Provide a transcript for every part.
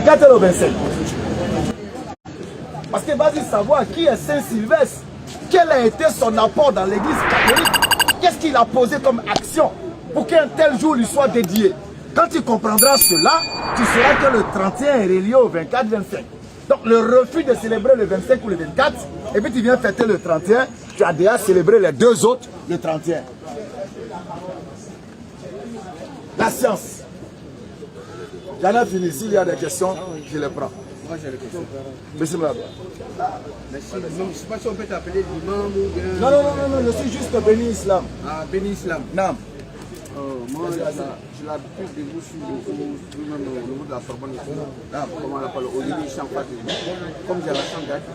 24 et le 25. Parce que vas-y savoir qui est Saint-Sylvestre, quel a été son apport dans l'église catholique, qu'est-ce qu'il a posé comme action pour qu'un tel jour lui soit dédié. Quand tu comprendras cela, tu sauras que le 31 est relié au 24-25. Donc le refus de célébrer le 25 ou le 24, et puis tu viens fêter le 31, tu as déjà célébré les deux autres le 31. La science. J'en ai fini. S'il y a des questions, je les prends. Moi j'ai des questions. Merci, madame. Merci. Je ne sais pas si on peut t'appeler l'imam ou bien... Non, je suis juste béni islam. Ah, béni islam. Non. Moi, j'ai l'habitude de vous suivre même au niveau de la Sorbonne. Comment on appelle, au niveau ici en face de vous. Comme j'ai la chance d'être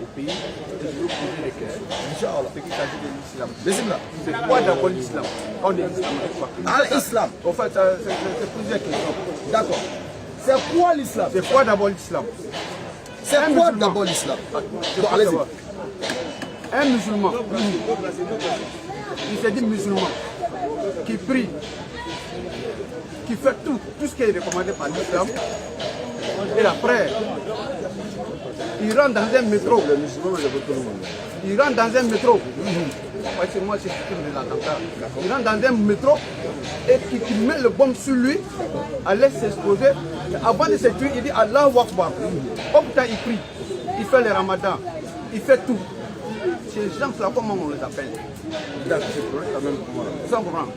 au pays, je veux poser des questions. Inch'Allah. Ce qui s'agit de l'islam. C'est quoi d'abord l'islam? On est islam avec quoi? Ah, l'islam. En fait, c'est plusieurs questions. D'accord. C'est quoi l'islam? C'est quoi d'abord l'islam? C'est quoi d'abord l'islam? Bon, allez-y. Un musulman, il s'est dit musulman, qui prie, qui fait tout ce qui est recommandé par l'islam, et après, il rentre dans un métro. Il rentre dans un métro. Moi, c'est de l'attentat. Il rentre dans un métro et qui met le bombe sur lui, à laisse s'exploser. Avant de se tuer, il dit Allahu Akbar. Au putain, il prie. Il fait le ramadan. Il fait tout. Ces gens-là, comment on les appelle? Sans comprendre.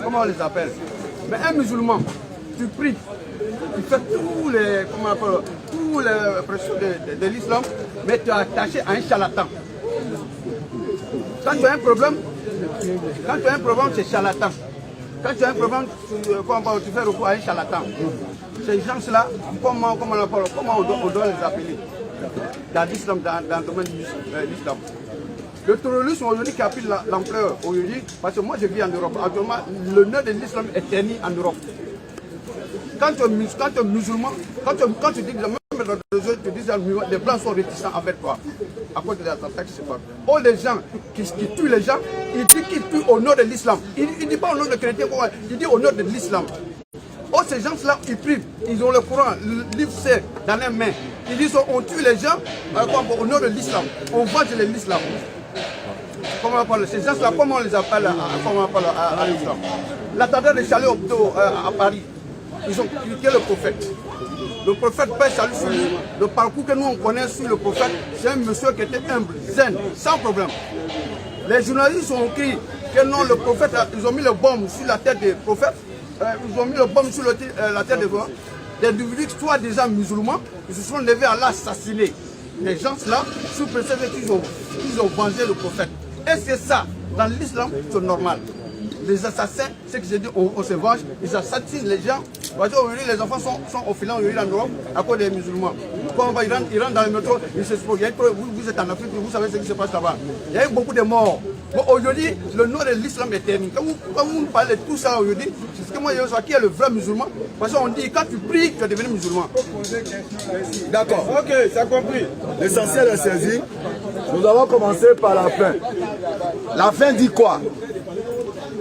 Comment on les appelle? Mais un musulman, tu pries, tu fais tous les pressions de l'islam, mais tu es attaché à un charlatan. Quand tu as un problème, c'est charlatan. Quand tu as un problème, tu fais recours à un charlatan. Ces gens-là, comment on doit les appeler dans l'islam, dans le domaine de l'islam? Le terrorisme aujourd'hui qui a pris l'ampleur aujourd'hui, parce que moi je vis en Europe, actuellement l'honneur de l'islam est terni en Europe. Quand tu es musulman, quand tu dis que même dans les autres, tu dis que les blancs sont réticents avec toi, à cause de l'attentat qui se passe. Oh, les gens qui tuent les gens, ils disent qu'ils tuent au nom de l'islam. Il ne dit pas au nom de chrétiens, il dit au nom de l'islam. Oh, ces gens-là, ils prient, ils ont le Coran, le livre c'est dans les mains. Ils disent on tue les gens au nom de l'islam, on venge l'islam. Comment on parle? Ces gens-là, comment on les appelle à l'islam? L'attentat de Charlie Hebdo à Paris, ils ont critiqué le prophète. Le prophète, paix, salut sur lui. Le parcours que nous on connaît sur le prophète, c'est un monsieur qui était humble, zen, sans problème. Les journalistes ont écrit que non, le prophète, ils ont mis le bombe sur la tête des prophètes, ils ont mis le bombe sur la tête des individus, soi-disant musulmans, ils se sont levés à l'assassiner. Les gens-là, sous prétexte qu'ils ont vengé le prophète. Est-ce que ça, dans l'islam, c'est normal? Les assassins, c'est que j'ai dit, on se venge, ils assassinent les gens. Parce qu'aujourd'hui, les enfants sont au filant en Europe à cause des musulmans. Quand ils rentrent dans le métro, ils s'exposent. Vous êtes en Afrique, vous savez ce qui se passe là-bas. Il y a eu beaucoup de morts. Bon, aujourd'hui, le nom de l'islam est terminé. Quand vous parlez de tout ça aujourd'hui, c'est ce que moi je sais qui est le vrai musulman. Parce qu'on dit, quand tu pries, tu es devenu musulman. D'accord. Ok, c'est compris. L'essentiel est saisi. Nous avons commencé par la fin. La fin dit quoi?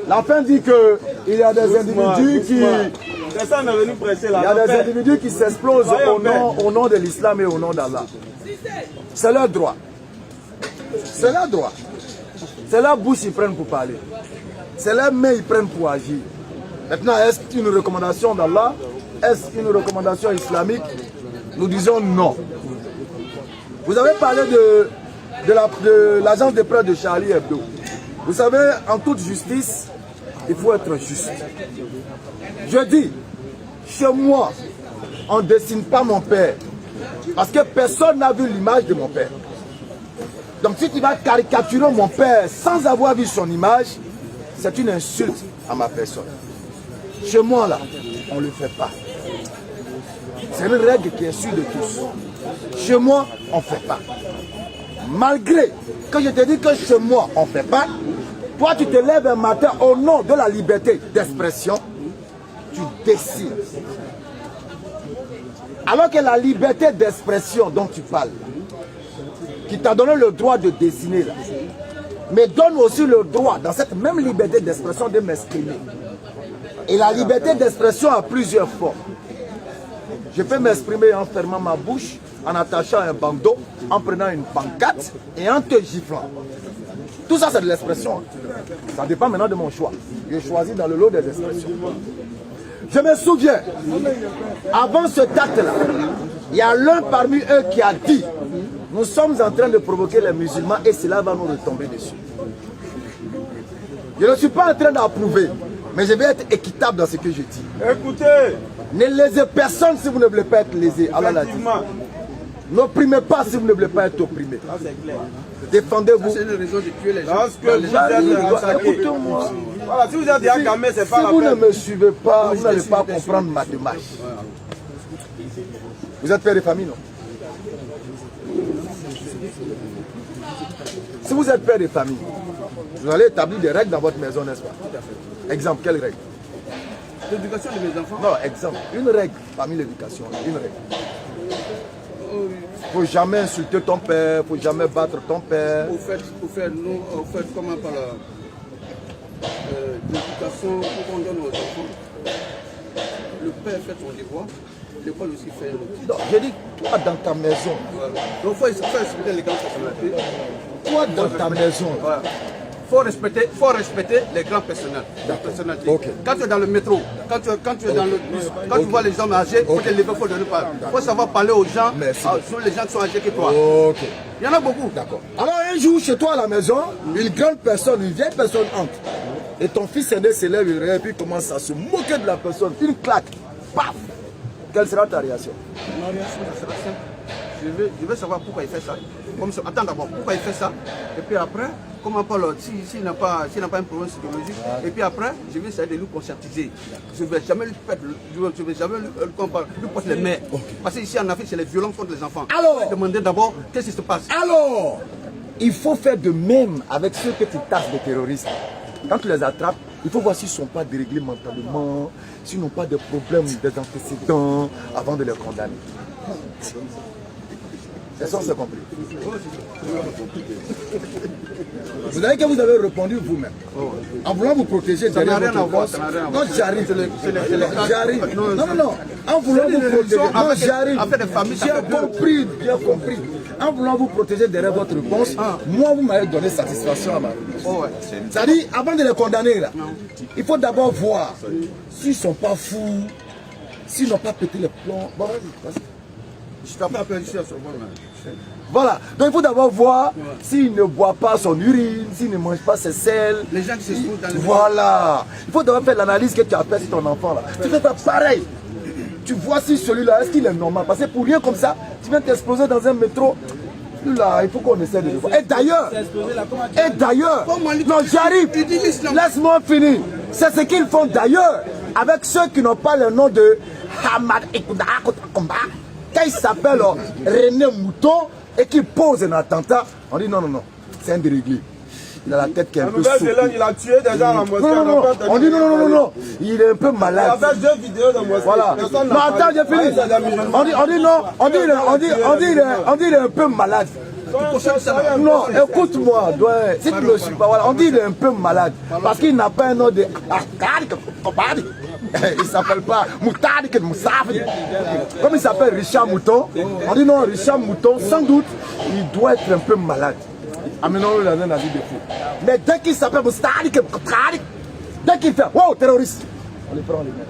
La fin dit qu'il y a des individus qui... Il y a des individus qui s'explosent au nom de l'islam et au nom d'Allah. C'est leur droit. C'est leur droit. C'est leur bouche qu'ils prennent pour parler. C'est leurs mains qu'ils prennent pour agir. Maintenant, est-ce une recommandation d'Allah? Est-ce une recommandation islamique? Nous disons non. Vous avez parlé de l'agence de presse de Charlie Hebdo. Vous savez, en toute justice, il faut être juste. Je dis, chez moi, on ne dessine pas mon père. Parce que personne n'a vu l'image de mon père. Donc si tu vas caricaturer mon père sans avoir vu son image, c'est une insulte à ma personne. Chez moi, là, on ne le fait pas. C'est une règle qui est sûre de tous. Chez moi, on ne fait pas. Malgré que je te dis que chez moi, on ne fait pas, toi, tu te lèves un matin au nom de la liberté d'expression, tu dessines. Alors que la liberté d'expression dont tu parles, qui t'a donné le droit de dessiner, là, mais donne aussi le droit, dans cette même liberté d'expression, de m'exprimer. Et la liberté d'expression a plusieurs formes. Je peux m'exprimer en fermant ma bouche, en attachant un bandeau, en prenant une pancarte et en te giflant. Tout ça, c'est de l'expression. Ça dépend maintenant de mon choix. J'ai choisi dans le lot des expressions. Je me souviens, avant ce acte-là, il y a l'un parmi eux qui a dit « Nous sommes en train de provoquer les musulmans et cela va nous retomber dessus. » Je ne suis pas en train d'approuver, mais je vais être équitable dans ce que je dis. Écoutez, ne lésez personne si vous ne voulez pas être lésé. Allah l'a dit. N'opprimez pas si vous ne voulez pas être opprimé. Défendez-vous. C'est une raison de tuer les gens. Écoutez-moi. Voilà, si vous êtes Yakamé, c'est pas la Si vous ne peine. me suivez pas, vous n'allez pas comprendre ma démarche. Vous êtes père de famille, non? Si vous êtes père de famille, vous allez établir des règles dans votre maison, n'est-ce pas? Exemple, quelle règle? L'éducation de mes enfants. Non, exemple, une règle parmi l'éducation, une règle. Il ne faut jamais insulter ton père, il ne faut jamais battre ton père. Au fait, comment par l'éducation qu'on donne aux enfants, le père fait son devoir, l'école aussi fait le devoir. Donc, je dis, toi dans ta maison, Voilà. Donc il faut respecter les grandes personnalités. toi dans ta maison, Voilà. Faut respecter les grands personnalités. Ok. Quand tu es dans le métro, quand tu es dans le bus, quand tu vois les gens âgés, il faut te lever, il faut donner parole. Il faut savoir parler aux gens, sur les gens qui sont âgés que toi. ok. Il y en a beaucoup. D'accord. Alors un jour, chez toi à la maison, une grande personne, une vieille personne entre. Et ton fils aîné se lève, il rêve, puis commence à se moquer de la personne. Une claque. Paf. Quelle sera ta réaction? Ma réaction sera simple. Je veux savoir pourquoi il fait ça. Attends d'abord, pourquoi il fait ça. Et puis après, comment Paul, s'il n'a pas un problème psychologique, et puis après, je vais essayer de lui conscientiser. Je ne vais jamais lui faire, je ne vais jamais lui porter les mains. Parce qu'ici en Afrique, c'est les violences contre les enfants. Alors, je vais demander d'abord qu'est-ce qui se passe. Alors, il faut faire de même avec ceux que tu tasses de terroristes. Quand tu les attrapes, il faut voir s'ils ne sont pas déréglés mentalement, s'ils n'ont pas de problèmes, des antécédents, avant de les condamner. C'est ça, c'est compris. Vous savez que vous avez répondu vous-même. En voulant vous protéger derrière votre boss. Non, j'arrive. J'arrive. Non. En voulant vous protéger. Non, j'arrive. J'ai compris, bien compris. En voulant vous protéger derrière votre réponse, moi, vous m'avez donné satisfaction à ma réponse. C'est-à-dire, avant de les condamner, là, il faut d'abord voir s'ils ne sont pas fous, s'ils n'ont pas pété les plombs. Bon, vas-y. Je t'ai pas appelé ici à ce moment-là. Voilà, donc il faut d'abord voir s'il ne boit pas son urine, s'il ne mange pas ses selles. Les gens qui se trouvent dans les Voilà, il faut d'abord faire l'analyse que tu as fait sur ton enfant là. Tu fais pas pareil. Tu vois si celui-là, est-ce qu'il est normal? Parce que pour rien comme ça, tu viens t'exploser dans un métro. Là, il faut qu'on essaie de le voir. Et d'ailleurs, non, j'arrive. Laisse-moi finir. C'est ce qu'ils font d'ailleurs avec ceux qui n'ont pas le nom de Hamad Ikuda Komba. Quand il s'appelle René Mouton et qu'il pose un attentat, on dit non, c'est un déréglé. Il a la tête qui est un peu souple. Il a tué des gens à la mosquée. Non. On dit non. Il est un peu malade. Il a fait 2 vidéos de mosquée. Voilà. Non, attends, j'ai fini. On dit non. On dit il est un peu malade. Non, écoute-moi. Si tu ne le suis pas, voilà. On dit il est un peu malade. Parce qu'il n'a pas un nom de... Il ne s'appelle pas Moutadi que Moussafi. Comme il s'appelle Richard Mouton, on dit non, Richard Mouton, sans doute, il doit être un peu malade. Amenons-le dans un avis de fou. Mais dès qu'il s'appelle Moustadi que Moutadi, dès qu'il fait, wow, terroriste, on les prend les mains.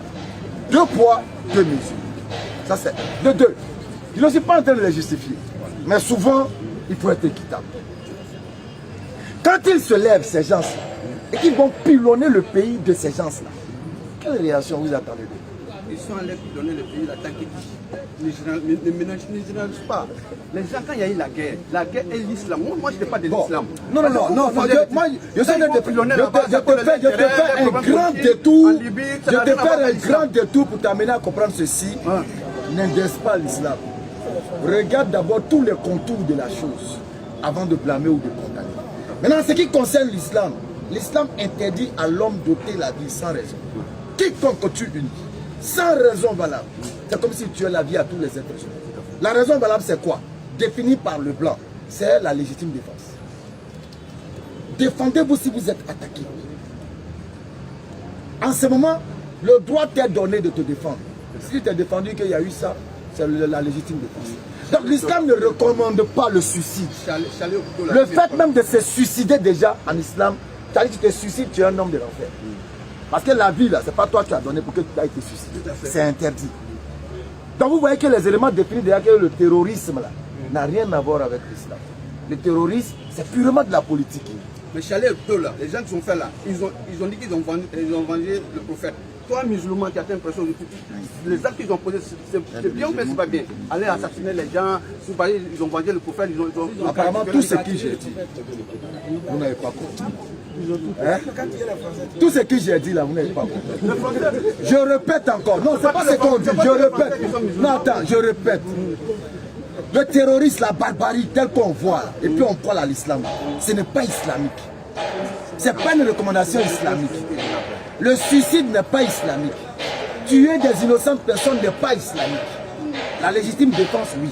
2 poids, 2 mesures. Ça c'est de 2. Je ne suis pas en train de les justifier. Mais souvent, il faut être équitable. Quand ils se lèvent, ces gens-là, et qu'ils vont pilonner le pays de ces gens-là, quelle réaction vous attendez d'eux? Ils sont allés donner le pays l'attaque qui ne généralisent pas. Les gens, quand il y a eu la guerre est l'islam. Moi, je ne fais pas de l'islam. Non, je sais je te fais un grand détour. Je te fais un grand détour pour t'amener à comprendre ceci. N'indexe pas l'islam. Regarde d'abord tous les contours de la chose avant de blâmer ou de condamner. Maintenant, ce qui concerne l'islam, l'islam interdit à l'homme d'ôter la vie sans raison. Quiconque tue une vie, sans raison valable, c'est comme si tu tuais la vie à tous les êtres humains. La raison valable, c'est quoi? Définie par le blanc, c'est la légitime défense. Défendez-vous si vous êtes attaqué. En ce moment, le droit t'est donné de te défendre. Si tu t'es défendu qu'il y a eu ça, c'est la légitime défense. Donc l'islam ne recommande pas le suicide. Le fait même de se suicider déjà en islam, c'est-à-dire que tu te suicides, tu es un homme de l'enfer. Parce que la vie là, c'est pas toi qui as donné pour que tu aies été suicidé. C'est interdit. Donc vous voyez que les éléments définis déjà que le terrorisme là n'a rien à voir avec l'islam. Le terrorisme, c'est purement de la politique. Mais Charlie Hebdo là, les gens qui sont faits là, ils ont dit qu'ils ont vengé le prophète. Toi, musulman, qui as l'impression de tout, les actes qu'ils ont posés, c'est bien ou c'est pas bien? Aller assassiner les gens, ils ont vengé le prophète, ils ont apparemment tout ce que j'ai dit, vous n'avez pas compris. Hein? Tout ce que j'ai dit là, vous n'avez pas compris. Je répète encore, non, c'est pas ce qu'on dit, je répète. Non, attends, je répète. Le terrorisme, la barbarie telle qu'on voit, là, et puis on parle à l'islam, ce n'est pas islamique. Ce n'est pas une recommandation islamique. Le suicide n'est pas islamique. Tuer des innocentes personnes n'est pas islamique. La légitime défense, oui.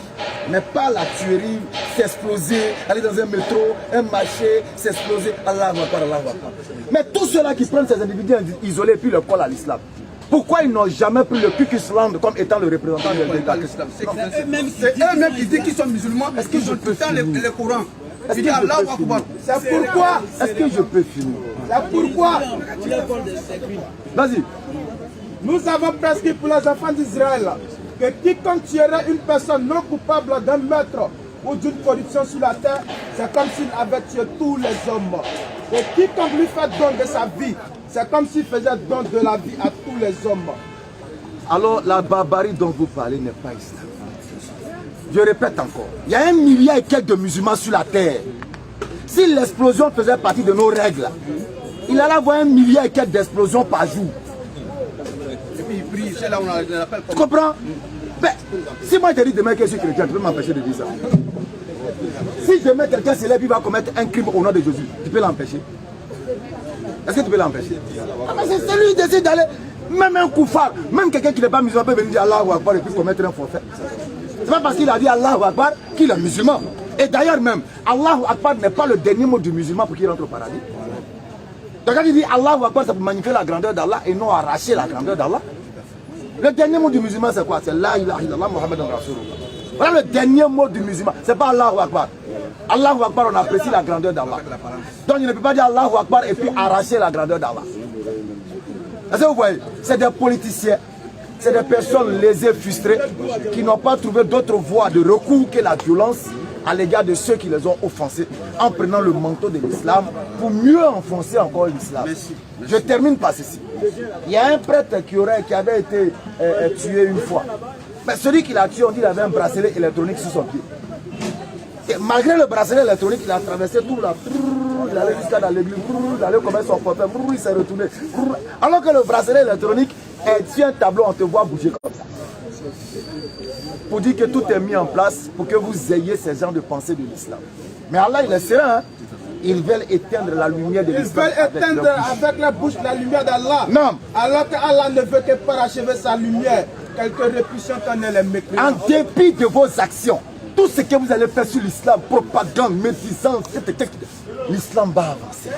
Mais pas la tuerie, s'exploser, aller dans un métro, un marché, s'exploser. Allah Akbar, Allah Akbar. Mais tous ceux-là qui prennent ces individus isolés puis le collent à l'islam, pourquoi ils n'ont jamais pris le Kukisland comme étant le représentant de l'État? C'est eux-mêmes qui disent qu'ils sont musulmans. Est-ce qu'ils ont tout le temps les Corans? C'est pourquoi. Est-ce que je peux finir? C'est pourquoi. Vas-y. Nous avons prescrit pour les enfants d'Israël que quiconque tuerait une personne non coupable d'un meurtre ou d'une corruption sur la terre, c'est comme s'il avait tué tous les hommes. Et quiconque lui fait don de sa vie, c'est comme s'il faisait don de la vie à tous les hommes. Alors la barbarie dont vous parlez n'est pas islamique. Je répète encore, il y a 1 milliard et quelques de musulmans sur la terre. Si l'explosion faisait partie de nos règles, il allait avoir 1 milliard et quelques d'explosions par jour. Et puis il prie, c'est là où on l'appelle. Tu comprends? Ben, si moi je te dis demain que je suis chrétien, tu peux m'empêcher de dire ça. Si demain quelqu'un se lève, il va commettre un crime au nom de Jésus, tu peux l'empêcher? Est-ce que tu peux l'empêcher? Ah mais c'est celui qui décide d'aller, même un koufar, même quelqu'un qui n'est pas musulman peut venir dire Allahu Akbar et puis commettre un forfait. C'est pas parce qu'il a dit Allahu Akbar qu'il est musulman. Et d'ailleurs même, Allahu Akbar n'est pas le dernier mot du musulman pour qu'il rentre au paradis. Donc quand il dit Allahu Akbar, c'est pour magnifier la grandeur d'Allah et non arracher la grandeur d'Allah. Le dernier mot du musulman c'est quoi? C'est La ilaha illallah Muhammadan Rasulullah. Voilà le dernier mot du musulman, c'est pas Allahu Akbar. Allahu Akbar, on apprécie la grandeur d'Allah. Donc il ne peut pas dire Allahu Akbar et puis arracher la grandeur d'Allah. Est-ce que vous voyez? C'est des politiciens, c'est des personnes lésées, frustrées, qui n'ont pas trouvé d'autre voie de recours que la violence à l'égard de ceux qui les ont offensés en prenant le manteau de l'islam pour mieux enfoncer encore l'islam. Je termine par ceci. Il y a un prêtre qui avait été tué une fois. Mais celui qui l'a tué, on dit qu'il avait un bracelet électronique sur son pied. Et malgré le bracelet électronique, il a traversé tout là. Il allait jusqu'à dans l'église, il allait commettre son forfait, il s'est retourné. Alors que le bracelet électronique est sur un tableau, on te voit bouger comme ça. Pour dire que tout est mis en place pour que vous ayez ces genres de pensée de l'islam. Mais Allah, il est serein. Hein? Ils veulent éteindre la lumière de l'islam. Ils veulent éteindre avec la bouche la lumière d'Allah. Non. Alors qu'Allah ne veut que parachever sa lumière. Quelque répulsion qu'en est les mécréants. En dépit de vos actions, tout ce que vous allez faire sur l'islam, propagande, médisance, l'islam va avancer.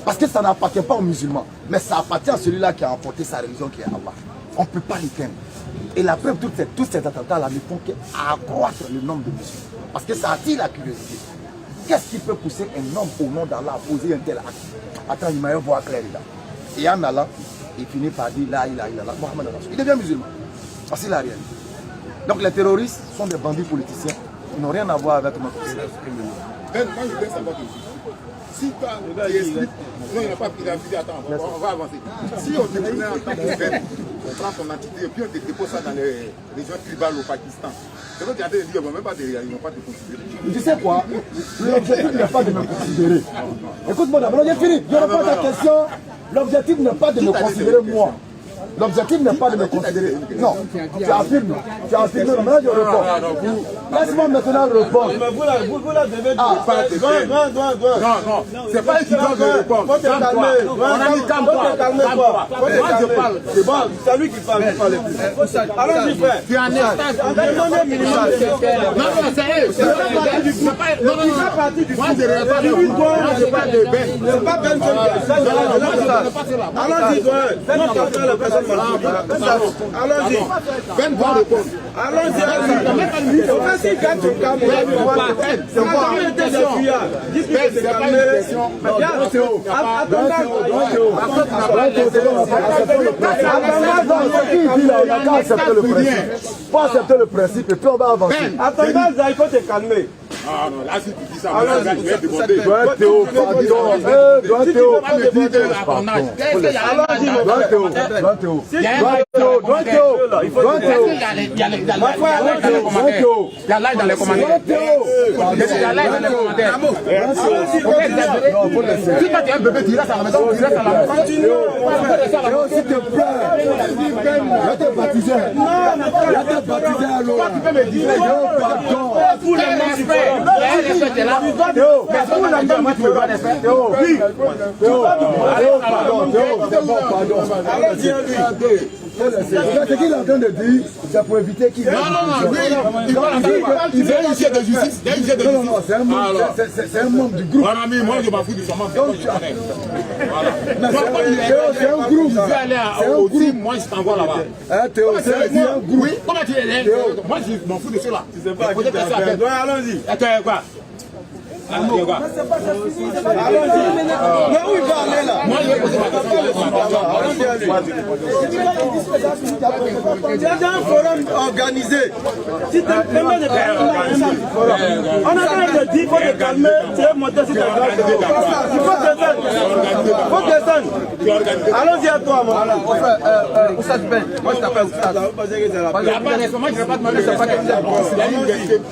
Parce que ça n'appartient pas aux musulmans, mais ça appartient à celui-là qui a emporté sa religion qui est Allah. On ne peut pas l'éteindre. Et la preuve, tous ces attentats-là ne font qu'accroître le nombre de musulmans. Parce que ça attire la curiosité. Qu'est-ce qui peut pousser un homme au nom d'Allah à poser un tel acte? Attends, il m'a eu voir clair là. Et en allant, il finit par dire La ilaha illallah, Muhammad Rasul. Il devient musulman. Parce qu'il n'a rien. Donc les terroristes sont des bandits politiciens. Ils n'ont rien à voir avec notre système. Moi, je voudrais savoir que si toi, tu expliques, non, il n'a pas pris la vie, attends, on va avancer. Si on te prenait en tant que Ben, on prend ton entité et puis on te dépose ça dans les régions tribales au Pakistan. C'est vrai que tu as dit, ils ne vont même pas te considérer. Tu sais quoi? L'objectif n'est pas de me considérer. Écoute-moi d'abord, j'ai fini. Je réponds à ta question. L'objectif n'est pas de me considérer moi. L'objectif n'est pas de me considérer. Non, tu affirmes. Tu affirmes. Maintenant, je réponds. Laisse-moi maintenant répondre. Mais vous la devez dire. Non, c'est pas évident de répondre. Faut te calmer. On a dit calme-toi. Moi, je parle. C'est bon, c'est lui qui parle. Allons-y, frère. Tu es en instance. Non, c'est eux. Il fait partie du Moi, je parle de Ben. C'est pas Ben. Allons-y, frère. Allons-y. Allons-y. Vas-y, garde ton calme. C'est quoi? Faut accepter le principe et puis on va avancer. Attends, il faut te calmer. Ah non, là si tu dis ça, je vais demander. Théo, pardon. Théo. Il y a like dans les commentaires. Si toi tu es un bébé, tu restes à la maison, tu restes à la maison. S'il te plaît. Je t'ai baptisé. Je t'ai baptisé à l'eau. Tu peux me dire, Pardon. Ce qu'il est en train de dire, c'est pour éviter qu'il... non, il veut une justice de justice. Non, c'est un membre du groupe. Mon ami, moi je m'en fous du saman. C'est un groupe. Je vais aller au team, moi je t'envoie là-bas. Théo, c'est un groupe. Oui, comment tu es? Moi je m'en fous de cela. Tu sais pas qui t'a fait. Allons-y. Attends, quoi? Allons-y. Mais où il va aller là? Moi je vais poser ma question. Il y a un forum organisé. Si tu es vraiment de on a train de dire qu'il faut te calmer, tu es monté sur ta place. Il faut descendre. Allons-y à toi, mon frère. Oustaz Ben, moi je t'appelle Oustaz. Moi je ne vais pas demander ça.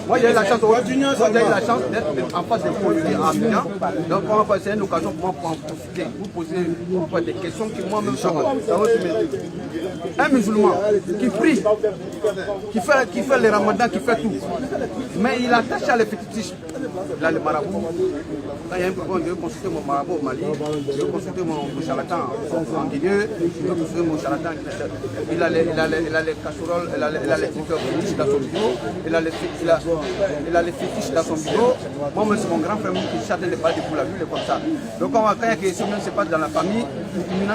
Moi j'ai eu la chance d'être en face des policiers à Abidjan. Donc c'est une occasion pour moi pour en profiter, vous poser des questions qui moi-même ça va un musulman qui prie, qui fait les ramadans, qui fait tout, mais il attache à les fétichistes. Là, le marabout, quand il y a un problème, je vais consulter mon marabout au Mali, je vais consulter mon charlatan en Guinée, je vais consulter mon charlatan. Il a les casseroles, il a les fétiches dans son bureau, il a les fétiches dans son bureau. Moi, c'est mon grand frère qui chante des balles de poules à lui, comme ça. Donc, quand il y a quelque chose, même c'est pas dans la famille,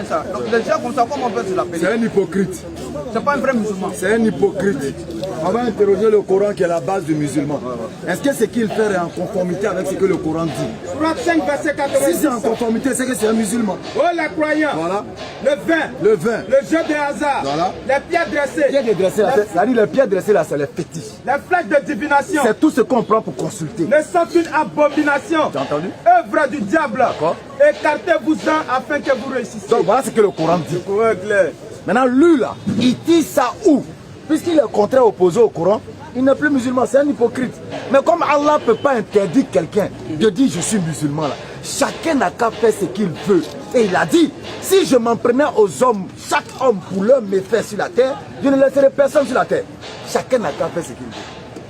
ça. Donc, les gens comme ça, comment on peut se l'appeler? C'est un hypocrite. C'est pas un vrai musulman. C'est un hypocrite. On va interroger le Coran qui est la base du musulman. Est-ce que ce qu'il fait est en conformité avec ce que le Coran dit? Surat 5, verset 86. Si c'est en conformité, c'est que c'est un musulman. Oh les croyants, Voilà. le vin, Le vin. le jeu de hasard, Voilà. les pierres dressées, Les pierres dressées là, c'est les fétiches. les flaques de divination C'est tout ce qu'on prend pour consulter. ne sont qu'une abomination. Tu as entendu? Œuvre du diable. D'accord. Écartez-vous-en afin que vous réussissiez. Donc voilà ce que le Coran dit. Clair. Maintenant, lui là, il dit ça où? Puisqu'il est contraire opposé au Coran, il n'est plus musulman, c'est un hypocrite. Mais comme Allah ne peut pas interdire quelqu'un de dire je suis musulman là, chacun n'a qu'à faire ce qu'il veut. Et il a dit, si je m'en prenais aux hommes, chaque homme pour leur méfait sur la terre, je ne laisserai personne sur la terre. Chacun n'a qu'à faire ce qu'il veut.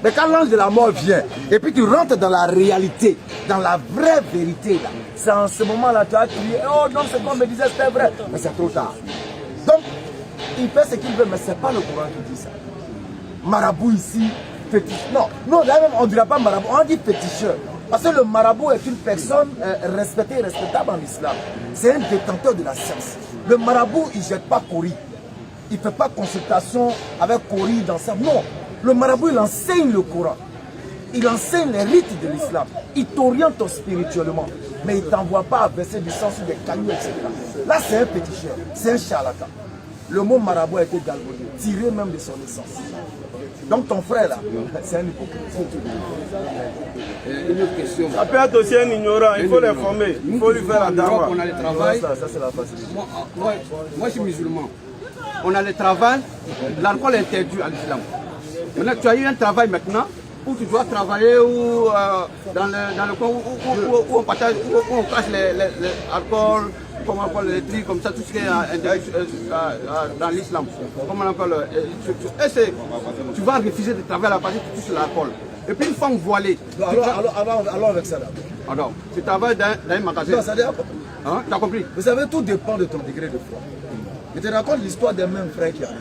Mais quand l'ange de la mort vient, et puis tu rentres dans la réalité, dans la vraie vérité, là, c'est en ce moment-là tu as crié, oh non, c'est comme me disait, c'était vrai. Mais c'est trop tard. Donc, il fait ce qu'il veut, mais ce n'est pas le Coran qui dit ça. Marabout ici, fétiche. Non, là même on ne dirait pas marabout, on dit féticheur. Parce que le marabout est une personne respectée et respectable en islam. C'est un détenteur de la science. Le marabout, il ne jette pas Cori. Il ne fait pas consultation avec Cori dans sa... Non, le marabout, il enseigne le Coran. Il enseigne les rites de l'islam. Il t'oriente spirituellement. Mais il ne t'envoie pas à verser du sang sur des cailloux, etc. Là, c'est un féticheur, c'est un charlatan. Le mot marabout a été galvaudé, tiré même de son essence. Donc ton frère là, c'est un hypocrite. Une autre question. Ça peut être aussi un ignorant, il faut l'informer, il faut lui faire la dawa. On a le travail. Ça c'est la facilité. Moi je suis musulman. On a le travail, l'alcool est interdit à l'islam. Maintenant tu as eu un travail maintenant où tu dois travailler ou dans le coin où on partage, où on cache l'alcool. Comment on appelle les trucs comme ça, tout ce qui est dans l'islam. Comment on appelle tu vas refuser de travailler à la partie que tu touches l'alcool. Et puis une femme voilée. Allons avec ça là. Alors, tu travailles dans un magasin. Non, ça dit, Hein? Tu as compris? vous savez, tout dépend de ton degré de foi. Je te raconte l'histoire d'un même frère qui arrive.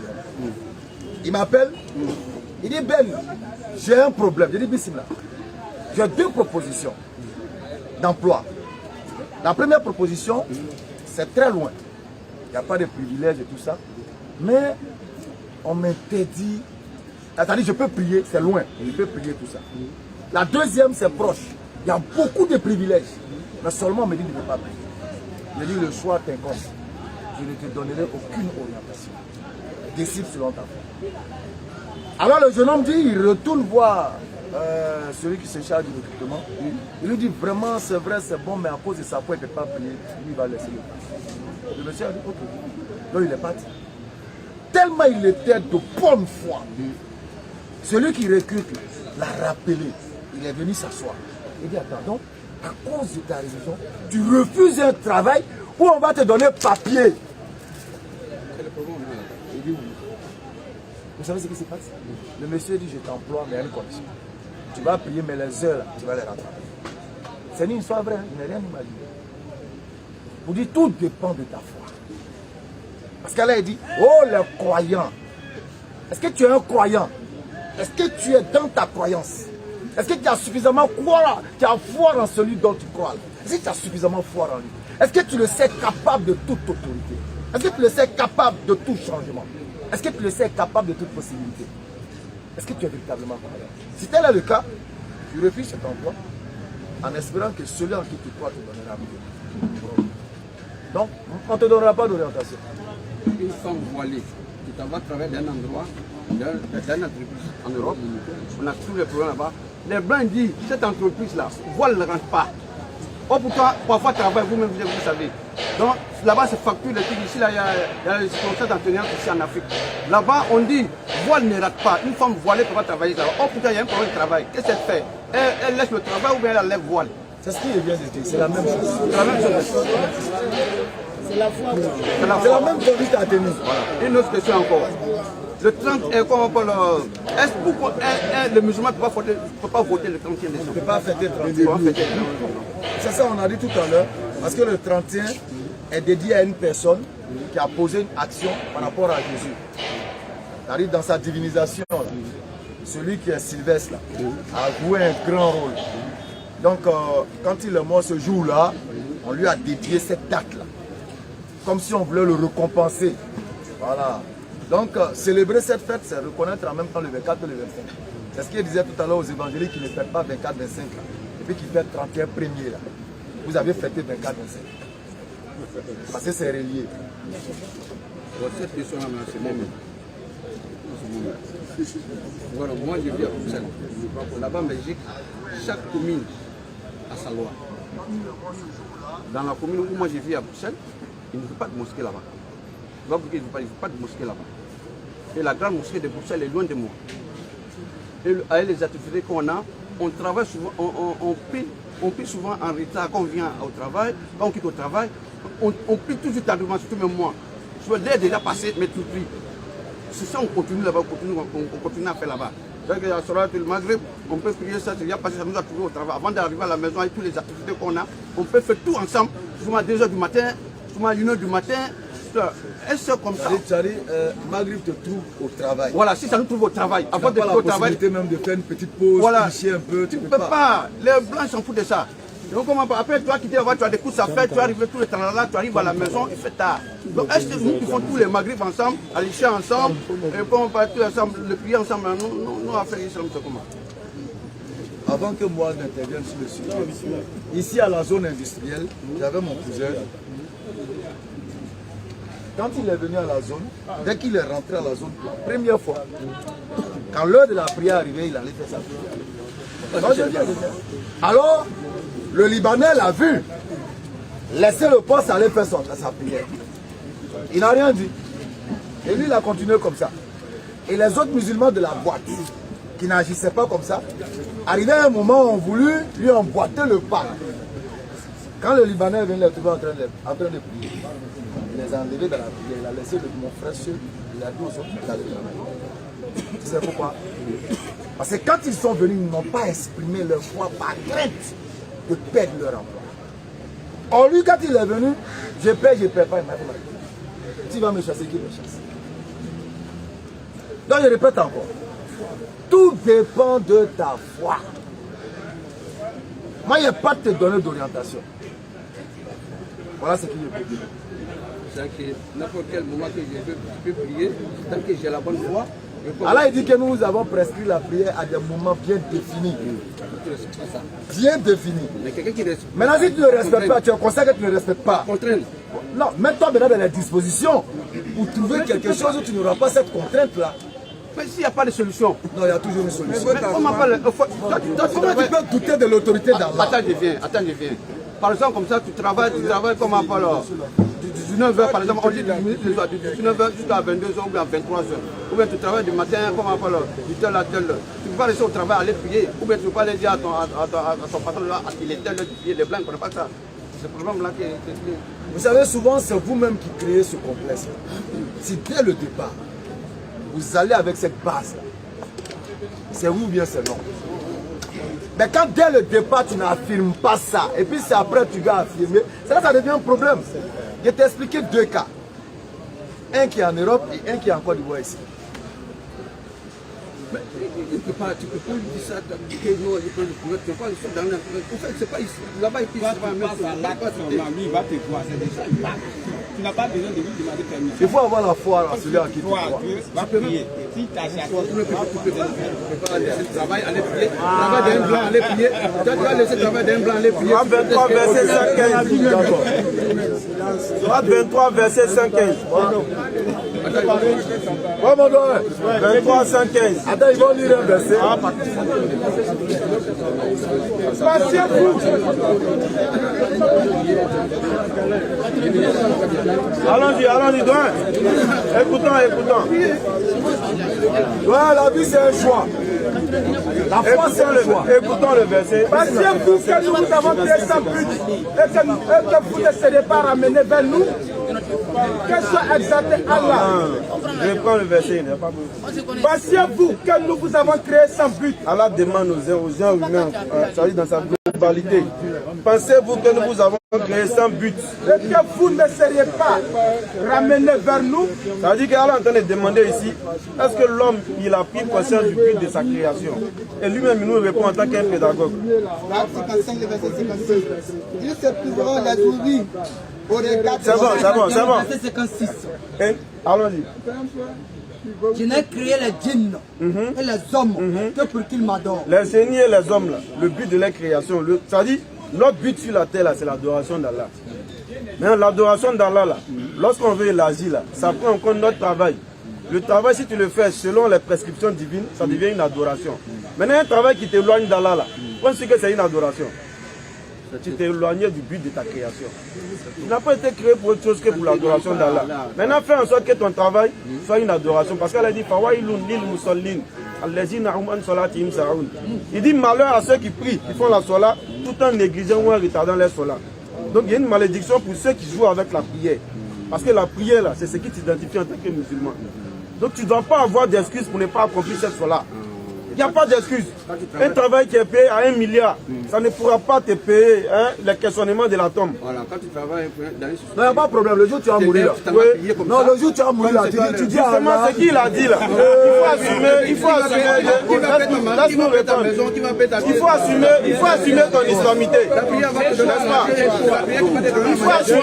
Il m'appelle, il dit Ben, j'ai un problème. Je dis Bismillah. J'ai deux propositions d'emploi. La première proposition, c'est très loin. Il n'y a pas de privilèges et tout ça. Mais on m'interdit. Attendez, je peux prier, c'est loin. Je peux prier tout ça. La deuxième, c'est proche. Il y a beaucoup de privilèges. Mais seulement on me dit de ne pas prier. Je dis le choix t'incombe. Je ne te donnerai aucune orientation. Décide selon ta foi. Alors le jeune homme dit, il retourne voir celui qui se charge du recrutement. Il lui dit vraiment c'est vrai, c'est bon, mais à cause de sa foi, il ne peut pas prier. Lui, il va laisser le place. Le monsieur a dit ok. Donc il est parti. Tellement il était de bonne foi. Celui qui recrute l'a rappelé. Il est venu s'asseoir. Il dit attends, donc, à cause de ta religion, tu refuses un travail où on va te donner papier. Il dit oui. Vous savez ce qui se passe? Le monsieur dit je t'emploie, mais à une condition. Tu vas prier, mais les heures, tu vas les rattraper. C'est une histoire vraie, il n'est rien imaginé. Vous dites tout dépend de ta foi. Parce qu'elle a dit, oh les croyants, est-ce que tu es un croyant? Est-ce que tu es dans ta croyance? Est-ce que tu as suffisamment foi en celui dont tu crois? Est-ce que tu as suffisamment foi en lui? Est-ce que tu le sais capable de toute autorité? Est-ce que tu le sais capable de tout changement? Est-ce que tu le sais capable de toute possibilité? Est-ce que tu es véritablement croyant? Si tel est le cas, tu refuses cet emploi en espérant que celui en qui tu crois te donnera mieux. Donc, on ne te donnera pas d'orientation. Une femme voilée qui t'en va travailler d'un endroit, d'une entreprise en Europe, on a tous les problèmes là-bas. Les Blancs disent, cette entreprise-là, voile ne rentre pas. Oh, pourtant, parfois, travail, vous-même, vous savez. Donc, là-bas, c'est facture de trucs. Ici, là, il y a les conseils d'enseignants ici en Afrique. Là-bas, on dit, voile ne rate pas. Une femme voilée peut pas travailler là-bas. Oh, pourtant, il y a un problème de travail. Qu'est-ce qu'elle fait? Elle laisse le travail ou bien elle enlève voile? C'est ce qui vient de dire, c'est la même chose. C'est la même chose. C'est la foi. C'est la même conduite à tenir. Voilà. Une autre question encore. Le 30, comment on parle, est-ce que le musulman ne peut pas voter le 31 décembre? On ne peut pas fêter le 31. C'est ça, on a dit tout à l'heure, parce que le 31 est dédié à une personne qui a posé une action par rapport à Jésus. C'est-à-dire dans sa divinisation, celui qui est Sylvestre là, a joué un grand rôle. Donc quand il est mort ce jour-là, on lui a dédié cette date-là. Comme si on voulait le récompenser. Voilà. Donc célébrer cette fête, c'est reconnaître en même temps le 24 et le 25. C'est ce qu'il disait tout à l'heure aux évangéliques qui ne fêtent pas 24-25 et puis qui fêtent 31 premier là. Vous avez fêté 24-25. Parce que c'est relié. Cette question-là, c'est moi-même. Voilà, moi je vis à Bruxelles. Là-bas en Belgique, chaque commune a sa loi. Dans la commune où moi je vis à Bruxelles, il ne veut pas de mosquée là-bas. Il ne veut pas de mosquée là-bas. Et la grande mosquée de Bruxelles est loin de moi. Et avec les activités qu'on a, on travaille souvent, on prie souvent en retard quand on vient au travail, quand on quitte au travail, on prie toujours tardivement, surtout même moi. Je l'ai déjà passé, mais tout prie. C'est ça, on continue là-bas, on continue à faire là-bas. Donc, à Sorat, le Maghreb, on peut prier ça, c'est bien passé, ça nous a trouvé au travail. Avant d'arriver à la maison avec toutes les activités qu'on a, on peut faire tout ensemble, souvent à 2h du matin, souvent à 1h du matin. Est-ce comme ça? Maghreb te trouve au travail. Voilà, si ça nous trouve au travail, avant de trouver au travail. Tu même de faire une petite pause, voilà. tricher un peu, tu ne peux pas. Les Blancs s'en foutent de ça. Donc, après, toi qui t'es là-bas, tu as des coups à faire, tu arrives tout le temps là, tu arrives à la maison, il fait tard. Donc, est-ce que nous qui font tous les Maghreb ensemble, à l'Isha ensemble, et quand on part tous ensemble, le prier ensemble, nous à faire l'Islam, c'est comment? Avant que moi n'intervienne sur le sujet, ici à la zone industrielle, j'avais mon cousin. Quand il est venu à la zone, dès qu'il est rentré à la zone, la première fois, quand l'heure de la prière arrivait, il allait faire sa prière. Alors, le Libanais l'a vu, laisser le poste aller faire sa prière. Il n'a rien dit. Et lui, il a continué comme ça. Et les autres musulmans de la boîte, qui n'agissaient pas comme ça, arrivé à un moment où on voulu lui emboîter le pas. Quand le Libanais est venu les trouver en train de prier, il les a enlevés dans la prière, il a laissé mon frère seul, il a dit aux autres d'aller travailler. Tu sais pourquoi? Parce que quand ils sont venus, ils n'ont pas exprimé leur foi par crainte de perdre leur emploi. Or lui, quand il est venu, je perds pas, il m'a dit, tu vas me chasser, qui me chasse? Donc je répète encore, tout dépend de ta foi. Moi, il n'y a pas de te donner d'orientation. Voilà ce qu'il je peux dire. C'est-à-dire que n'importe quel moment que je peux prier, tant que j'ai la bonne foi. Allah il dit que nous avons prescrit la prière à des moments bien définis. Bien définis. Mais quelqu'un qui respecte. Maintenant, si tu ne respectes pas, tu es conscient que tu ne respectes pas. Contrainte. Non, mets-toi maintenant dans les dispositions pour trouver quelque chose où tu n'auras pas cette contrainte-là. Mais s'il n'y a pas de solution. Non, il y a toujours une solution. Comment tu peux douter de l'autorité d'Allah? Attends, je viens. Par exemple, comme ça, tu travailles comme un peu du 19h, par exemple, on dit du 19h jusqu'à 22h ou bien à 23h. Ou bien tu travailles du matin comme un peu du tel à tel. Tu ne peux pas laisser au travail aller prier. Ou bien tu ne peux pas aller dire à ton patron là, il est tel de prier les blancs, on ne pas ça. C'est le problème-là qui est. Vous savez, souvent, c'est vous-même qui créez ce complexe. Si dès le départ, vous allez avec cette base-là, c'est oui ou bien c'est non. Mais quand dès le départ, tu n'affirmes pas ça, et puis c'est après que tu vas affirmer, c'est là que ça devient un problème. Je vais t'expliquer deux cas. Un qui est en Europe et un qui est en Côte d'Ivoire ici. Mais tu peux pas lui dire ça, que non, il peut le pouvoir, tu ne peux pas le faire dans en fait, c'est pas ici. Là-bas, il va lui, il va te voir, c'est déjà il part. Tu n'as pas besoin de lui demander permission. Il faut avoir la foi à celui à qui tu crois. Va prier. Si tu as tu peux pas laisser le travail, aller prier. Travail d'un blanc, aller prier. Toi, tu vas laisser le travail d'un blanc, aller prier. 23 verset 5-15. 23 verset 5-15. Ouais, mon doigt. 23 5-15. Attends, ils vont lire un verset. Allons-y, Douin. Écoutons. Ouais, la vie c'est un choix. La foi c'est un choix. Écoutons le verset. Pensez-vous que nous vous avons créé sans but et que vous ne serez pas ramenés vers nous? Que soit exalté Allah. Je prends le verset, il n'y a pas besoin. Pensez-vous que nous vous avons créé sans but? Allah demande aux gens humains, ça dit dans sa globalité. Pensez-vous que nous vous avons créé sans but et que vous ne seriez pas ramenés vers nous? Ça veut dire qu'Allah est en train de demander ici, est-ce que l'homme il a pris conscience du but de sa création? Et lui-même il nous répond en tant qu'un pédagogue. L'acte 55, le verset 56. Ils se trouveront la souris au regard de... C'est bon. Verset 56. Allons-y. Je n'ai créé les djinns et les hommes que pour qu'ils m'adorent. Les génies et les hommes, là, le but de la création, ça dit, notre but sur la terre, c'est l'adoration d'Allah. Mais l'adoration d'Allah, là, lorsqu'on veut élargir, là, ça prend en compte notre travail. Le travail, si tu le fais selon les prescriptions divines, ça devient une adoration. Maintenant, un travail qui t'éloigne d'Allah, là, pense que c'est une adoration. Tu t'es éloigné du but de ta création. Tu n'as pas été créé pour autre chose que pour l'adoration d'Allah. Maintenant, fais en sorte que ton travail soit une adoration. Parce qu'elle a dit, il dit malheur à ceux qui prient, qui font la sola, tout en négligeant ou en retardant les solas. Donc il y a une malédiction pour ceux qui jouent avec la prière. Parce que la prière, là, c'est ce qui t'identifie en tant que musulman. Donc tu ne dois pas avoir d'excuses pour ne pas accomplir cette sola. Il n'y a pas d'excuse. Un travail qui est payé à 1 milliard, ça ne pourra pas te payer les questionnements de la tombe. Voilà, quand tu travailles dans une société. Non, il n'y a pas de problème. Le jour où tu vas mourir là. Non, le jour où tu vas mourir là, tu dis à Allah. C'est qui l'a dit là. Il faut assumer. Laisse-nous répondre. Il faut assumer ton islamité. Il faut assumer.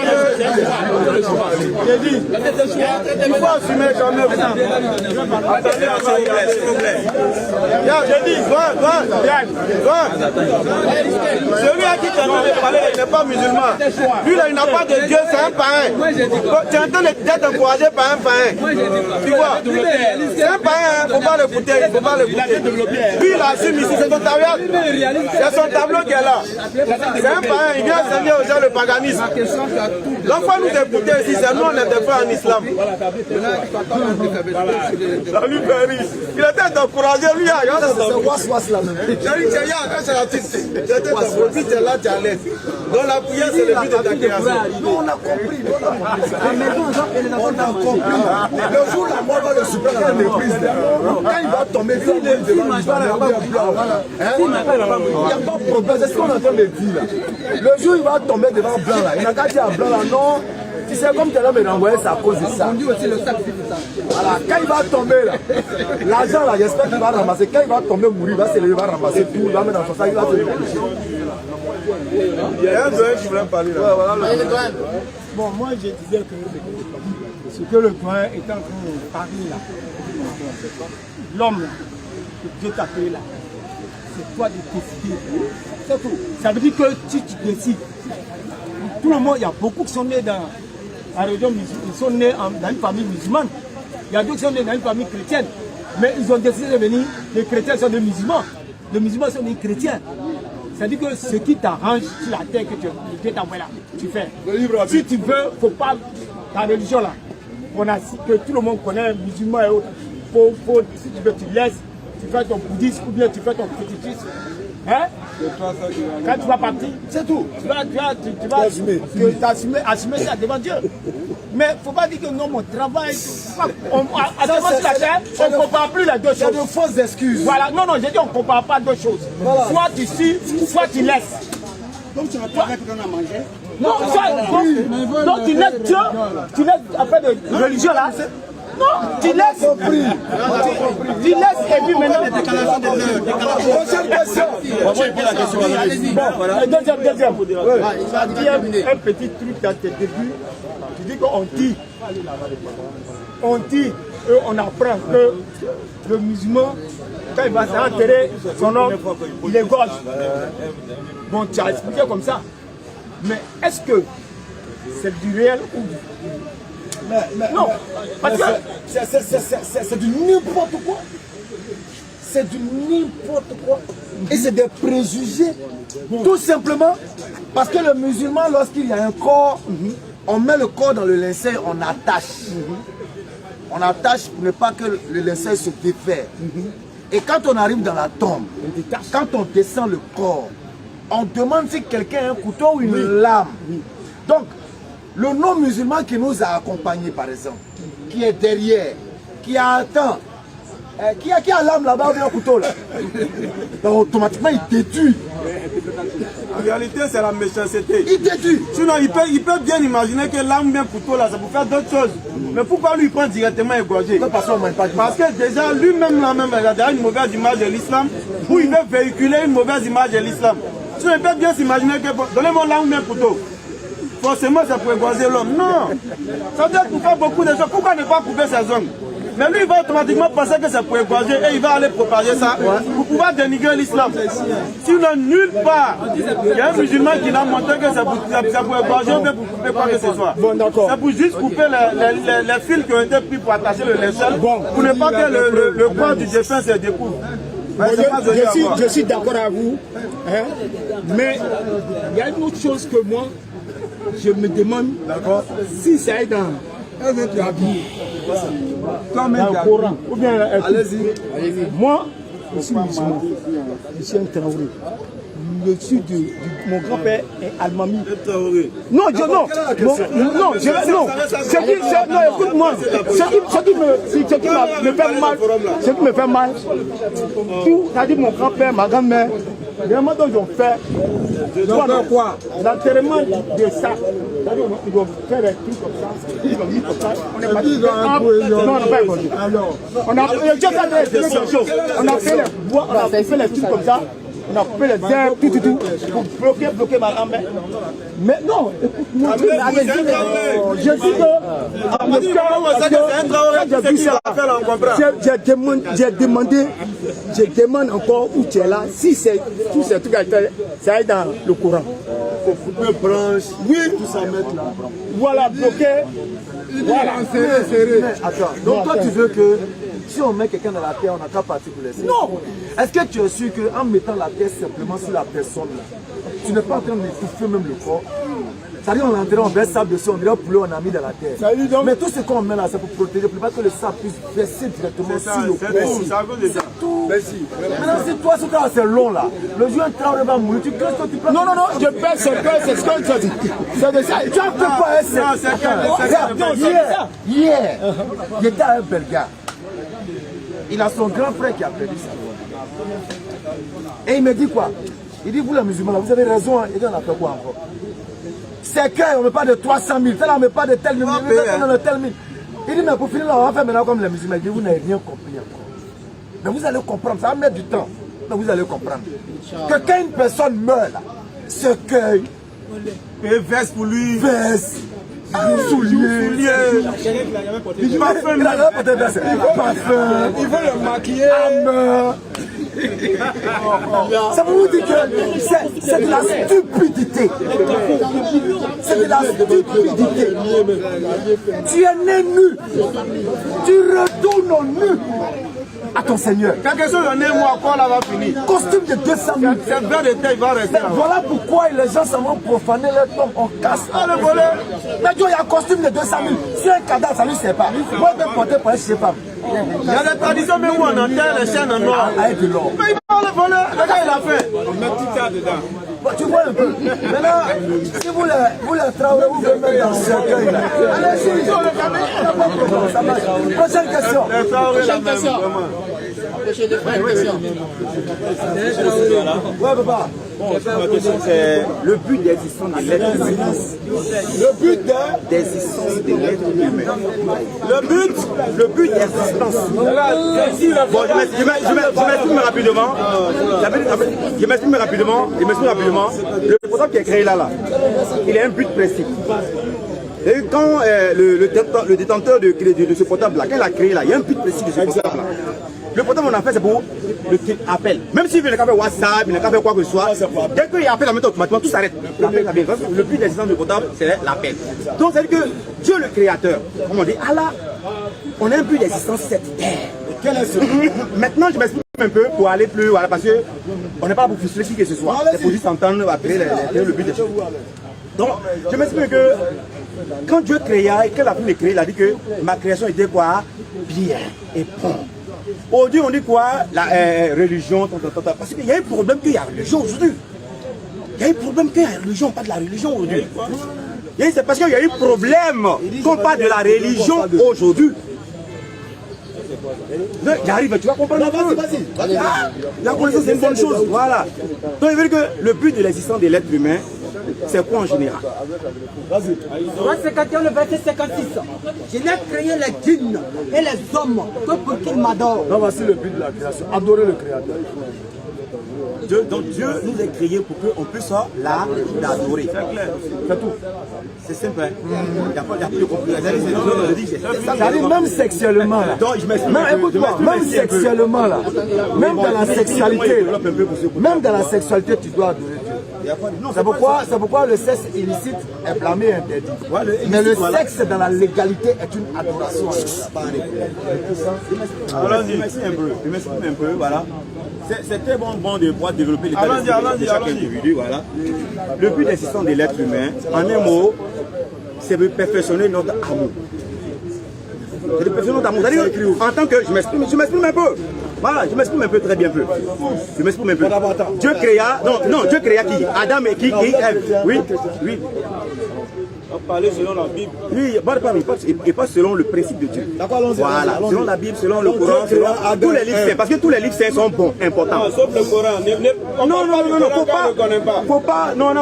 J'ai dit. Il faut assumer quand même. Attendez, s'il vous plaît. J'ai dit, celui à qui tu es en train de parler n'est pas musulman. Lui là, il n'a pas de Dieu, c'est un païen. Tu es en train d'être encouragé par un païen. Tu vois, c'est un païen, il ne faut pas l'écouter. Lui, il assume ici, c'est son tableau. C'est son tableau qui est là. C'est un païen, il vient enseigner aux gens le paganisme. Donc, il faut nous écouter ici, c'est nous, on est des frères en islam. Salut, Péris. Il était encouragé, lui, c'est was là même. Donc la prière c'est le but de ta création. Nous on a compris. Le jour où la mort va le super à l'entreprise, quand il va tomber, il n'y a pas de problème. C'est ce qu'on est en train de dire là. Le jour où il va tomber devant blanc là, il n'a qu'à dire à blanc là, non. Tu sais, comme tu as me renvoyer, c'est à cause de ça. Voilà, quand il va tomber là, l'argent là, j'espère qu'il va ramasser. Quand il va tomber, mourir, il va se lever, il va ramasser tout, il va mettre dans son sac, il va se lever. Il y a un doigt qui voulait parler là. Ouais, voilà. Bon, moi je disais que ce que le doyen est en train de parler là, l'homme là, que Dieu t'a créé là, c'est toi de décider. C'est tout. Ça veut dire que si tu décides, tout le monde, il y a beaucoup qui sont nés dans la région musulmane, ils sont nés dans une famille musulmane. Il y a d'autres qui sont nés dans une famille chrétienne. Mais ils ont décidé de venir, les chrétiens sont des musulmans. Les musulmans sont des chrétiens. C'est-à-dire que ce qui t'arrange sur la terre que Dieu t'a envoyé là, tu fais. Si tu veux, il ne faut pas ta religion là, que tout le monde connaît, musulmans et autres. Si tu veux, tu laisses, tu fais ton bouddhisme ou bien tu fais ton spiritisme. Hein? Quand tu vas partir, c'est tout. Tu vas assumer ça devant Dieu. Mais il ne faut pas dire que non, mon travail, à devant la terre, on ne compare plus les deux choses. C'est de fausses excuses. Voilà, non, j'ai dit on ne compare pas deux choses. Voilà. Soit tu suis, soit tu laisses. Donc tu as travaillé pour qu'on a mangé. Non, donc tu laisses Dieu, tu laisses affaire de religion là. Non, tu laisses. Tu laisses et puis maintenant. Prochaine question. Deuxième. Tu as dit un petit truc dans tes débuts. Tu dis qu'on dit. On dit et on apprend que le musulman, quand il va s'enterrer son homme, il égorge. Bon, tu as expliqué comme ça. Mais est-ce que c'est du réel ou du... Non, parce que c'est du n'importe quoi. C'est du n'importe quoi. Et c'est des préjugés. Tout simplement parce que le musulman, lorsqu'il y a un corps, on met le corps dans le linceul, on attache. On attache pour ne pas que le linceul se défaire. Et quand on arrive dans la tombe, quand on descend le corps, on demande si quelqu'un a un couteau ou une lame. Donc, le non-musulman qui nous a accompagnés, par exemple, qui est derrière, qui attend, qui a lame là-bas ou un couteau là, donc automatiquement il détruit. En réalité, c'est la méchanceté. Il détruit. Sinon, il peut bien imaginer que lame ou un couteau là, ça peut faire d'autres choses. Mais pourquoi lui prendre directement égorger? Parce que déjà, lui-même, il a une mauvaise image de l'islam, ou il veut véhiculer une mauvaise image de l'islam. Sinon, il peut bien s'imaginer que, donnez-moi lame ou un couteau. Forcément, ça peut égorger l'homme. Non. Ça veut dire qu'il faut beaucoup de choses. Pourquoi ne pas couper ses ongles? Mais lui, il va automatiquement penser que ça peut égorger et il va aller propager ça pour pouvoir dénigrer l'islam. Sinon, nulle part, il y a un musulman qui a montré que ça peut égorger ou bien pour couper quoi que ce soit. C'est pour juste couper les fils qui ont été pris pour attacher le linceul pour ne pas que le corps du défunt se découvre. Je suis d'accord avec vous, hein, mais il y a une autre chose que moi, je me demande si ça est dans le Coran ou bien allez-y. Moi, je suis musulman, je suis un Traoré. Le sud de mon grand-père est Almami. Non, écoute-moi. Ce qui me fait mal, tout, c'est-à-dire mon grand-père, ma grand-mère, vraiment, donc ils ont fait l'enterrement de ça. Ils vont faire des trucs comme ça. Ils ont mis comme ça. On est parti. Non, on n'a pas égorgé. On a fait les bois, on a fait les trucs comme ça. On a coupé les herbes, tout, pour bloquer ma grand-mère. Mais non, écoute-moi, je dis que je demande encore où tu es là, si c'est tous ces trucs, ça est dans le Coran. Il faut couper branche, tout ça mettre là. Voilà, bloquer. Voilà, attends, donc toi tu veux que si on met quelqu'un dans la terre, on n'a qu'à partir pour laisser. Non. Est-ce que tu es sûr qu'en mettant la terre simplement sur la personne là, tu n'es pas en train d'étouffer même le corps? C'est-à-dire on l'enterre, on verse sable dessus, on dirait poulet, on a mis dans la terre. Mais tout ce qu'on met là, c'est pour protéger, pour pas que le sable puisse verser directement sur le corps. C'est tout. Maintenant si toi c'est long là, le jour un travail va mourir, tu crains que tu prends. Non, je perds ce cœur, c'est ce que tu as dit. C'est de ça. Tu as fait quoi? Hier, il était à un Belga. Il a son grand frère qui a perdu ça. Et il me dit quoi? Il dit, vous les musulmans, vous avez raison. Il dit, on a fait quoi encore? C'est qu'on ne met pas de 300 000, on ne met pas de tel million, on a tel mille. Il dit, mais pour finir, on va faire maintenant comme les musulmans. Il dit, vous n'avez rien compris encore. Mais vous allez comprendre, ça va mettre du temps. Mais vous allez comprendre. Que quand une personne meurt, là, ce cueille, et verse pour lui. Verse. souliers. Parfum. Il a jamais porté verset. Parfum. Il veut le maquiller. Hammer. Ça vous dit que c'est de la stupidité. C'est de la stupidité. Tu es né nu. Tu retournes nu à ton Seigneur. Quelque chose en est moi encore là va finir. Costume de 200 000. Cette verre de terre il va rester là. Voilà pourquoi les gens s'en vont profaner leur tombe en casse. Ah le volet. Mais tu vois, il y a un costume de 200 000. Si un cadavre, ça ne lui sert pas. Moi, je vais porter pour un je sais pas. Il y a des traditions même où on enterre les chaînes en noir. Avec de l'or. Mais il va le voler. Le gars il a fait. On met tout ça dedans. Bon, tu vois un peu. Maintenant, si vous les travaillez, vous le mettez dans le cercueil. Allez-y, ça marche. Prochaine question. Prochaine question. Ouais, papa. Bon, ma question c'est le but d'existence de l'être humain. Le but D'existence de l'être humain. Le but d'existence. Bon, je m'exprime rapidement. Je m'exprime rapidement. Le portable qui est créé là, il a un but précis. Et quand le détenteur de ce portable là, quand il a créé là, il y a un but précis de ce portable là. Le portable on a fait c'est pour le appel. Même s'il veut faire WhatsApp, il n'a qu'à faire quoi que ce soit, dès qu'il appelle la méthode automatiquement, tout s'arrête. Le but d'existence du portable, c'est l'appel. Donc c'est-à-dire que Dieu le créateur, comme on dit, Allah, on a un but d'existence cette terre. Quel est ce but? Maintenant je m'explique un peu pour aller plus, voilà, parce qu'on n'est pas là pour frustrer qui que ce soit. C'est pour juste entendre après le but d'existence. Donc je m'explique que quand Dieu créa et quand la fille créée, il a dit que ma création était quoi? Bien et bon. Aujourd'hui, on dit quoi? La religion, parce qu'il y a un problème qu'il y a religion aujourd'hui. Il y a un problème qu'il y a religion, pas de la religion aujourd'hui. C'est parce qu'il y a un problème qu'on parle de la religion aujourd'hui. J'arrive, tu vas comprendre. La connaissance, c'est une bonne chose. Voilà. Donc, il veut dire que le but de l'existence de l'être humain, c'est quoi en général? Moi, c'est quand le verset 56. Je n'ai créé les djinns et les hommes que pour qu'ils m'adorent. Donc voici le but de la création, adorer le Créateur. Donc Dieu nous a créés pour qu'on puisse l'adorer. C'est tout. C'est simple. Il n'y a pas de complication. Ça arrive même sexuellement là. Non, écoute-moi, même sexuellement là. Même dans la sexualité. Même dans la sexualité, tu dois adorer Dieu. C'est pourquoi le sexe illicite est blâmé et interdit. Mais le sexe dans la légalité est une adoration. Je m'exprime un peu, voilà. C'est très bon de pouvoir développer l'état de chaque individu, voilà. Le but d'existence de l'être humain, en un mot, c'est de perfectionner notre amour. C'est de perfectionner notre amour. C'est-à-dire, en tant que, je m'exprime un peu. Voilà, je m'exprime un peu, très bien peu. Je m'exprime un peu. Dieu créa, Dieu créa qui? Adam et qui Ève. Oui. On parlait selon la Bible. Oui, et pas selon le principe de Dieu. D'accord, allons-y. Voilà, selon la Bible, selon le Coran, selon tous les livres saints. Parce que tous les livres saints sont bons, importants. Non, sauf le Coran. Non, faut pas, non,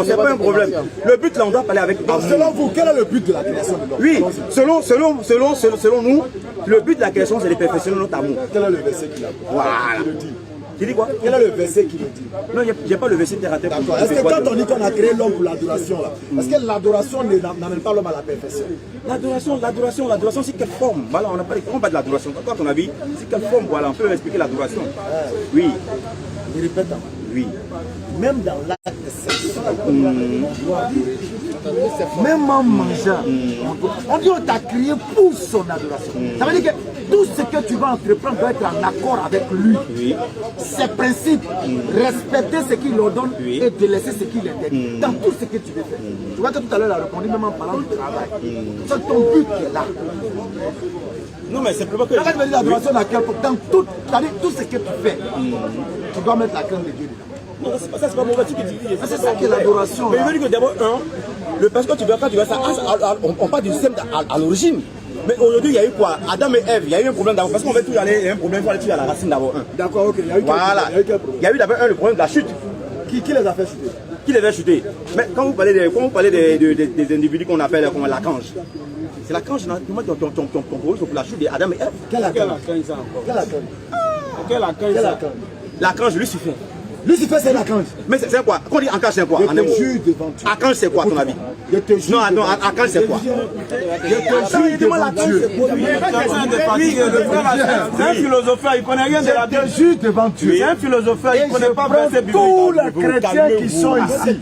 c'est pas un problème. Le but là, on doit parler avec. Selon vous, quel est le but de la création de l'homme? Oui, selon nous, le but de la création, c'est de perfectionner notre amour. Quel est le verset qui le dit? Tu dis quoi? Quel est le verset qui le dit? Non, j'ai pas le verset terre à terre. D'accord. Est-ce que quand on dit qu'on a créé l'homme pour l'adoration, là, est-ce que l'adoration n'amène pas l'homme à la perfection? L'adoration, c'est quelle forme? Voilà, on n'a pas de l'adoration. Quand on a vu, c'est quelle forme? Voilà, on peut expliquer l'adoration. Oui. Je répète. Oui. Même dans l'acte sexuel, même en mangeant, on dit qu'on t'a créé pour son adoration. Ça veut dire que tout ce que tu vas entreprendre doit être en accord avec lui. Oui. Ses principes, respecter ce qu'il ordonne et délaisser ce qu'il interdit. Dans tout ce que tu veux faire. Tu vois que tout à l'heure, elle a répondu même en parlant du travail. C'est ton but qui est là. Non, mais c'est probable que. Quand tu veux dire l'adoration, dans tout ce que tu fais, tu dois mettre la crainte de Dieu dedans. Non, ça c'est pas mauvais, tu dis. C'est ça qui est l'adoration. Mais il veut dire que d'abord, parce que quand tu vas ça, on parle du système à l'origine. Mais aujourd'hui, il y a eu quoi? Adam et Ève, il y a eu un problème d'abord. Parce qu'on veut tout aller, il y a un problème, il faut aller tuer à la racine d'abord. D'accord, ok. Il y a eu voilà. Il y a eu d'abord le problème de la chute. Qui les a fait chuter? Qui les a chutés? Mais quand vous parlez des individus qu'on appelle comme l'archange, c'est l'archange, moi, ton pour la chute d'Adam et Ève. Quel archange? L'archange Lucifer. Lucifer, c'est l'archange. Mais c'est quoi? Quand on dit archange, c'est quoi? Archange, c'est quoi, à ton avis? Je te jure. Non, attends, à quand c'est quoi? Je te jure devant Dieu. C'est un philosopheur, il connaît rien de la Bible. Je te jure devant Dieu. C'est un philosopheur, il Et connaît je pas prends verset biblique. tous les chrétiens qui sont ici.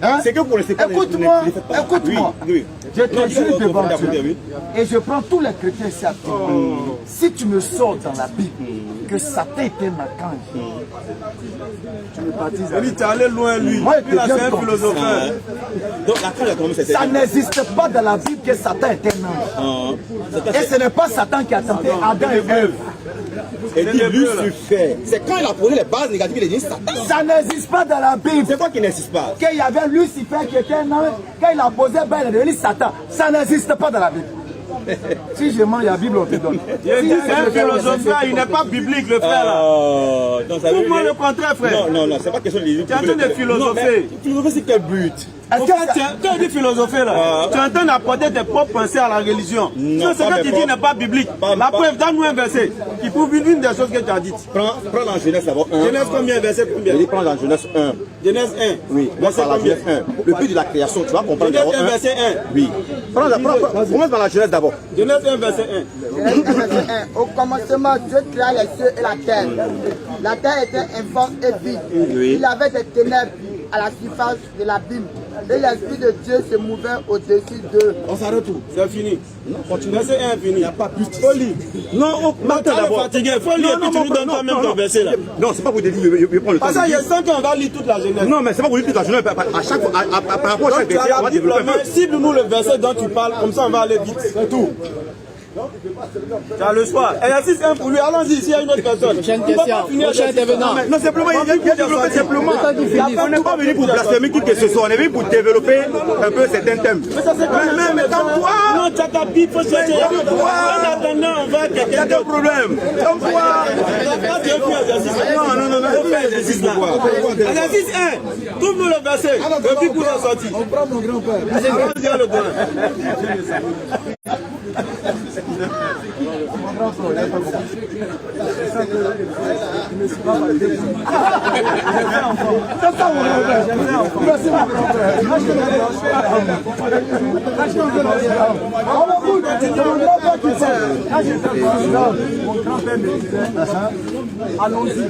Hein? C'est que pour les Écoute-moi, écoute-moi. Oui. Je te jure devant Dieu. Et je prends tous les chrétiens ici à toi. Si tu me sors dans la Bible que Satan était un archange, tu me baptises avec. Il est allé loin, lui. Moi, Lui, là, c'est un philosopher. Donc l'archange a commencé. Ça n'existe pas dans la Bible que Satan était un ange. Et ce n'est pas Satan qui a tenté Adam et Ève. Et dit Lucifer. C'est quand il a posé les bases négatives, il a dit Satan. Ça n'existe pas dans la Bible. C'est quoi qui n'existe pas? Qu'il y avait Lucifer qui était un ange, quand il a posé, ben, il est devenu Satan. Ça n'existe pas dans la Bible. Si je mens, il y a la Bible, on te donne. C'est un philosopher, il n'est pas biblique, le frère là. Prouve-moi le contraire, frère. Non, c'est pas question de Tu es en train de philosopher. Philosopher, c'est quel but? En fait, quand tu dis philosopher là, tu es en train d'apporter tes propres pensées à la religion. Ce que tu dis n'est pas biblique. La preuve, donne-nous un verset qui prouve une des choses que tu as dites. Prends dans Genèse d'abord 1. Genèse combien, verset combien? Je dis prends dans Genèse 1. Genèse 1. Oui, verset par la Genèse 1. Le but de la création, tu vas comprendre. Genèse 1, verset 1. Oui. Commence par la Genèse d'abord. Genèse 1, verset 1. Genèse 1, verset 1. Au commencement, Dieu créa les cieux et la terre. La terre était informe et vide. Oui. Il avait des ténèbres à la surface de l'abîme. Et l'Esprit de Dieu se mouvait au-dessus d'eux. On s'arrête tout. C'est fini. Verset 1 est fini. Il n'y a pas plus. Folie. Non, Attends d'abord. Fatigué. Faut lire, puis tu nous donnes toi-même ton verset là. Non, c'est pas pour te dire, je vais prendre le temps. Parce qu'il y a 5 ans, on va lire toute la Genèse. Non, mais c'est pas pour lire toute la Genèse. À chaque fois, par rapport à chaque verset, on va développer un peu. Cible-nous le verset dont tu parles, comme ça on va aller vite. C'est tout. Tu as le choix. Exercice 1 pour lui, allons-y, s'il y a une autre personne. Prochaine question. Prochain intervenant. Non, simplement, il y a développé simplement. On n'est pas venu pour blasphémer qui que ce soit, on est venu pour développer un peu certains thèmes. Mais ça c'est quand même. Mais comme quoi? Non, tu as ta Bible, faut chercher. En attendant, on va Il y a quelqu'un des problèmes. Comme quoi? Non, on fait exercice là. Exercice 1, trouve-nous le verset. Le but pour la sortie. On prend mon grand-père. Allons-y le grand. Allons-y.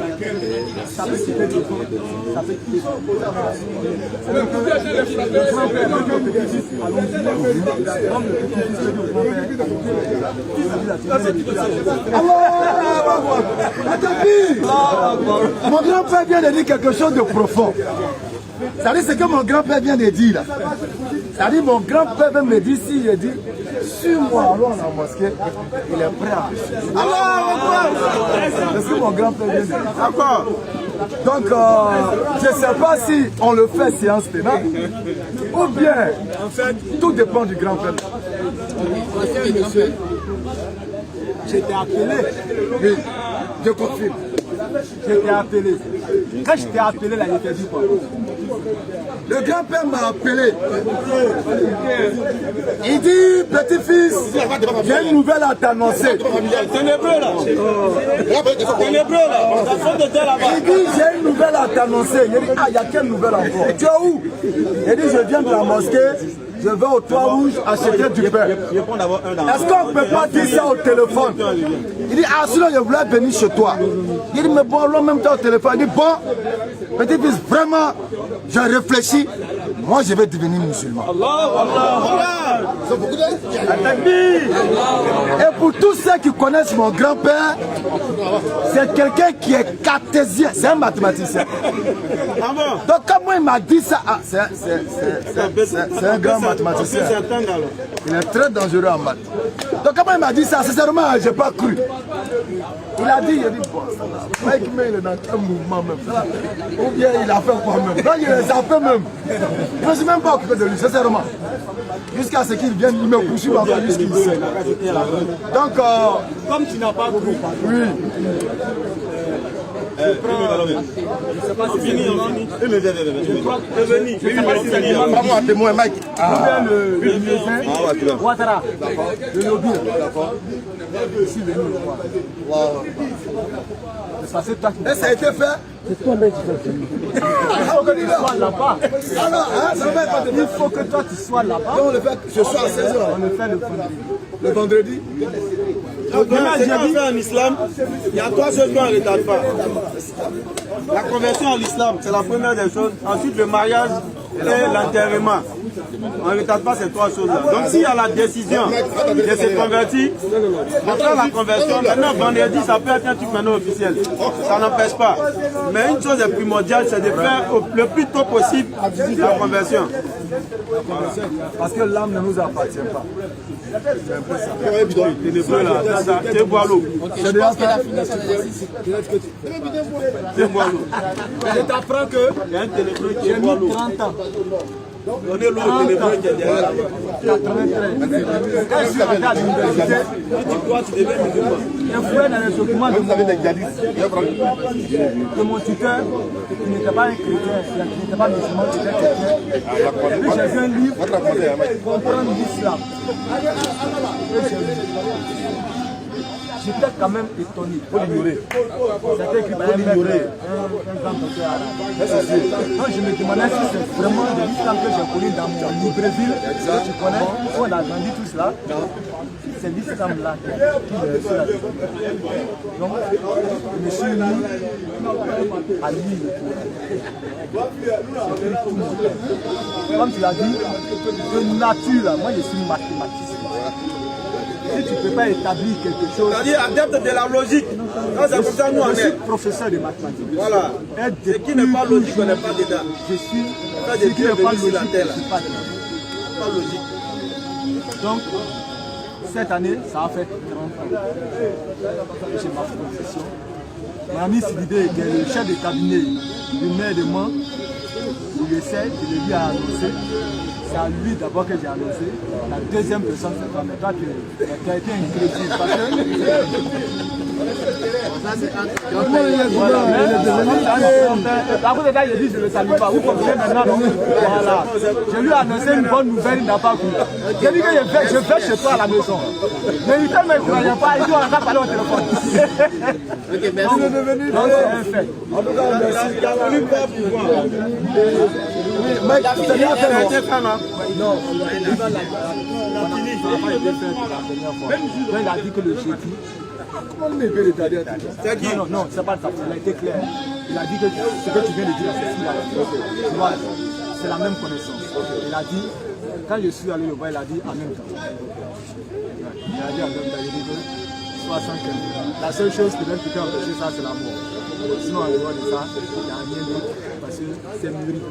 Mon grand-père vient de dire quelque chose de profond. C'est-à-dire ce que mon grand-père vient de dire là. C'est-à-dire mon grand-père vient me dire si il dit suis-moi, allons à la mosquée, il est prêt à me suivre. C'est ce que mon grand-père vient de dire. D'accord. Donc, je ne sais pas si on le fait séance pénale ou bien, en fait, tout dépend du grand-père. Monsieur, J'étais appelé. Oui, je confirme. J'étais appelé. Quand je t'ai appelé, là, il était dit quoi? Le grand-père m'a appelé. Il dit, petit-fils, j'ai une nouvelle à t'annoncer. Ténébreux là. Ténébreux là. La faute était là-bas. Il dit, j'ai une nouvelle à t'annoncer. Il dit, ah, il y a quelle nouvelle encore? Tu es où? Il dit, je viens de la mosquée. Je vais au toit rouge acheter du pain. Est-ce qu'on ne peut pas dire ça au téléphone? Il dit, ah sinon je voulais venir chez toi. Il dit, mais bon, l'homme même temps au téléphone. Il dit, bon, petit-fils, vraiment, j'ai réfléchi. Moi, je vais devenir musulman. Et pour tous ceux qui connaissent mon grand-père, c'est quelqu'un qui est cartésien. C'est un mathématicien. Donc, quand moi, il m'a dit ça, ah, c'est un grand mathématicien. Il est très dangereux en maths. Donc, quand moi, il m'a dit ça, sincèrement, je n'ai pas cru. Il a dit, bon, ça mec, mais il est dans quel mouvement même? Ou bien il a fait quoi même? Donc, il les a fait même. Je ne me suis même pas occupé de lui, sincèrement. Jusqu'à ce qu'il vienne, il me couche, il m'a fallu ce qu'il sait. Donc, Comme tu n'as pas cru. oui. On finit. Prends-moi un témoin, Mike. Le médecin, Ouattara, le lobby. Ici, le parce que toi qui Et ça a été fait. c'est toi même qui il faut que tu sois là-bas. Alors, hein, ça va pas Il faut que toi tu sois là-bas. on le fait ce soir à 16h. On le fait le vendredi. Le vendredi. Ce qu'on fait en islam, il y a 3 choses qu'on ne retarde pas. La conversion à l'islam, c'est la première des choses. Ensuite, le mariage et l'enterrement. On ne retarde pas ces 3 choses-là. Donc, s'il y a la décision de se convertir, après la conversion, maintenant, vendredi, ça peut être un truc maintenant officiel. Ça n'empêche pas. Mais une chose est primordiale, c'est de faire le plus tôt possible la conversion. Parce que l'âme ne nous appartient pas. Ténébreux là, c'est boire l'eau. C'est déjà C'est boire l'eau. Je t'apprends que Il y a un ténébreux qui j'ai boit mis l'eau. 30 ans. Donnez l'eau au ténébreux qui est derrière là. 93. Quand je suis rentré à l'université, je fouillais dans les documents de mon tuteur, qui n'était pas un chrétien, qui n'était pas musulman, qui était chrétien. Puis j'ai vu un livre pour comprendre l'islam. J'étais quand même étonné. Il faut l'ignorer. C'était écrit par un grand docteur arabe. Donc je me demandais si c'est vraiment de l'islam que j'ai connu dans mon Libreville, que tu connais, où on a grandi tout cela. C'est l'islam-là qui est sur la vie. Donc, je me suis mis à lire le Coran. Comme tu l'as dit, de nature, moi je suis mathématicien. Si tu ne peux pas établir quelque chose... C'est-à-dire adepte de la logique. C'est pour ça que nous on Je suis est. professeur de mathématiques. Voilà. Ce qui n'est pas logique, on n'est pas dedans. Je suis... Pas Ce de qui Dieu n'est pas venu sur la logique, terre je là. ne suis pas dedans. Pas logique. Donc, cette année, ça a fait 30 ans que j'ai ma profession. Mon ami Sidibé, qui est le chef de cabinet du maire de Mans, il essaie, je lui ai annoncé. C'est à lui d'abord que j'ai annoncé. La deuxième personne, c'est toi, mais toi, tu as été incrédible. Parce que... À cause de ça, il dit je ne le salue pas. Vous comprenez maintenant, non? Voilà. Je lui ai annoncé une bonne nouvelle, il n'a pas cru. J'ai dit que je vais chez toi à la maison. Mais il ne me croyait pas, il dit on va parler au téléphone. Ok, merci. Donc c'est un fait. En tout cas, merci. Il a voulu pas pouvoir. Oui, Mike, c'est bien fait, non? Non, ça n'a pas été fait pour la première fois. Quand il a dit que le jeudi. Comment on peut retarder? C'est qui? Non, non, c'est pas ça, il a été clair. Il a dit que ce que tu viens de dire, c'est celui-là. Tu vois, c'est la même connaissance. Il a dit, quand je suis allé le voir, il a dit en même temps. Il a dit en même temps, il a dit que 60 ans. La seule chose qui peut empêcher ça, c'est la mort. Sinon, en dehors de ça, il n'y a rien d'autre parce que c'est mûri.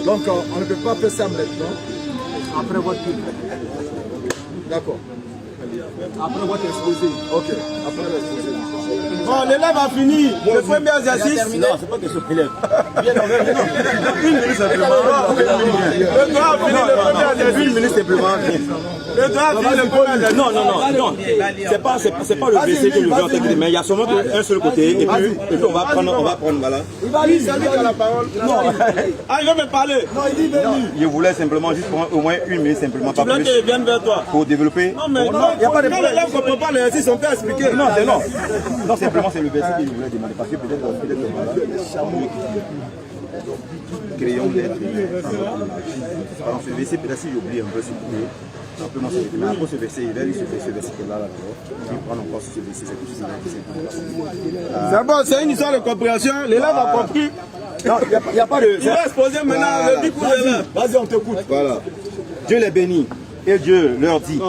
Donc, on ne peut pas faire ça maintenant. Après votre film. D'accord. Après votre exposé. Ok, après l'exposé. Bon, l'élève a fini. Le premier exercice. Non, c'est pas que ce élève. Une minute simplement. Le doigt a fini le premier exercice. Une minute simplement. Le doigt a fini le premier exercice. Non, non, non, non. C'est pas le WC que je veux entendre, mais il y a seulement un seul côté. Et puis on va prendre, voilà. Il va lui, c'est lui qui a la parole. Non. Ah, il va me parler. Non, il dit venu. Je voulais simplement juste prendre au moins une minute simplement, pas Tu veux plus, qu'il vienne vers toi. pour développer. Non, mais non, il n'y a pas de problème. Quand l'élève ne comprend pas l'exercice, on peut expliquer. Non, c'est non. Non, simplement c'est le verset que je voulais demander. Parce que peut-être voilà, créons l'être humain. Alors ce verset, peut-être si j'oublie un peu, s'il vous plaît. Simplement, mais après ce verset, il va lire ce verset là, il prend encore ce verset, c'est tout ça. C'est bon, c'est une histoire de compréhension. L'élève a compris. Non, il n'y a pas de. Il va exposer maintenant le dit pour l'élève. Vas-y, on t'écoute. Voilà. Dieu les bénit. Et Dieu leur dit,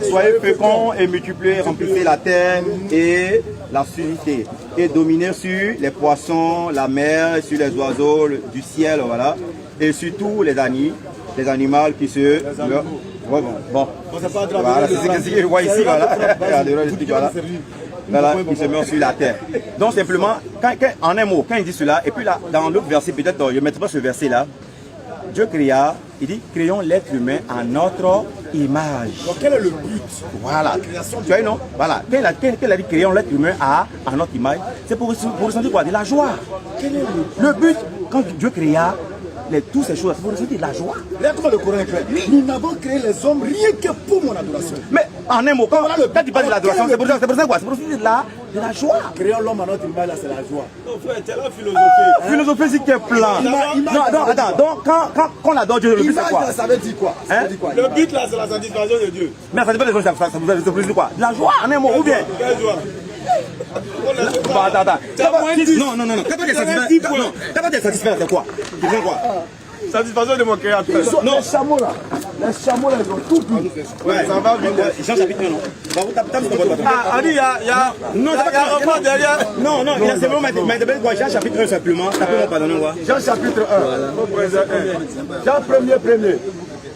soyez féconds et multipliez, remplissez la terre et la sudité, et dominez sur les poissons, la mer, sur les oiseaux du ciel, voilà, et sur tous les animaux qui se... Bon, voilà, c'est ce que je vois ici, voilà. Voilà, qui se meurt sur la terre. Donc simplement, en un mot, quand il dit cela, et puis là, dans l'autre verset, peut-être, je ne mettrai pas ce verset-là, Dieu créa, il dit, créons l'être humain à notre image. Donc quel est le but? Voilà. Tu vois, non? Voilà. Quand il a dit créons l'être humain à notre image, c'est pour ressentir quoi? De la joie. Quel est Le but, quand Dieu créa toutes ces choses, c'est pour ressentir de la joie. Regarde comment le Coran est clair. Nous n'avons créé les hommes rien que pour mon adoration. Mais en un mot, quand tu parles de l'adoration, c'est pour ça quoi? C'est pour ressentir de la de la joie. Créons l'homme à notre image, là, c'est la joie. Non, frère, c'est la philosophie. Philosophie, c'est quel plan? Non, attends, donc quand on adore Dieu, le but c'est quoi? Ça veut dire quoi? Le but là, c'est la satisfaction de Dieu. Mais ça dépend des choses, ça veut dire quoi? La joie, en un mot, ou bien? Quelle joie? Attends. Non. Quand on est satisfait, c'est quoi? Tu fais quoi? Satisfaction de mon créateur. Non, les chameaux là, ils ont tout bu. Ouais, ça va vite. Jean chapitre 1, non? Ah, Adi, il y a. Non, c'est pas un enfant derrière. Non, il y a simplement, mais quoi? Jean chapitre 1 simplement. Ça peut me pardonner, quoi? Jean chapitre 1. Jean premier.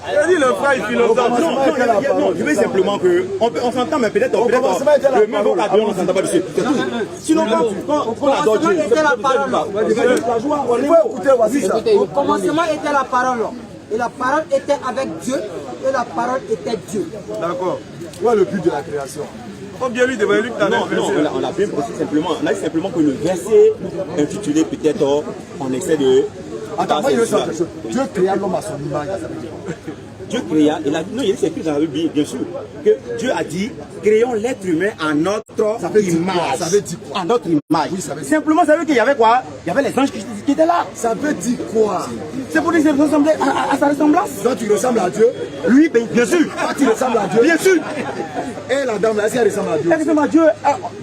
Il dit le frère est philosophe. Non, je veux simplement que. On s'entend, mais peut-être. Le même vocabulaire, on s'entend pas dessus. Sinon, quand on adore Dieu. Était la parole. La joie, on peut écouter, voici ça. Au commencement était la parole. Et la parole était avec Dieu. Et la parole était Dieu. D'accord. Quoi le but de la création? Combien lui devrait lui donner? Non, on a bien précisé simplement. On a dit simplement que le verset intitulé peut-être en excès de. Attends, moi je veux savoir quelque chose. Dieu créa l'homme à son image. Dieu créa, il est écrit dans la Bible, bien sûr, que Dieu a dit, créons l'être humain à notre image. Ça veut dire quoi? À notre image. Oui, ça veut dire. Simplement, ça veut dire qu'il y avait quoi? Il y avait les anges qui étaient là. Ça veut dire quoi? C'est pour dire qu'il ressemblait à sa ressemblance. Donc tu ressembles à Dieu? Lui, bien sûr. Toi, tu ressembles à Dieu? Bien sûr. Et la dame là, est-ce qu'elle ressemble à Dieu? Elle ressemble à Dieu.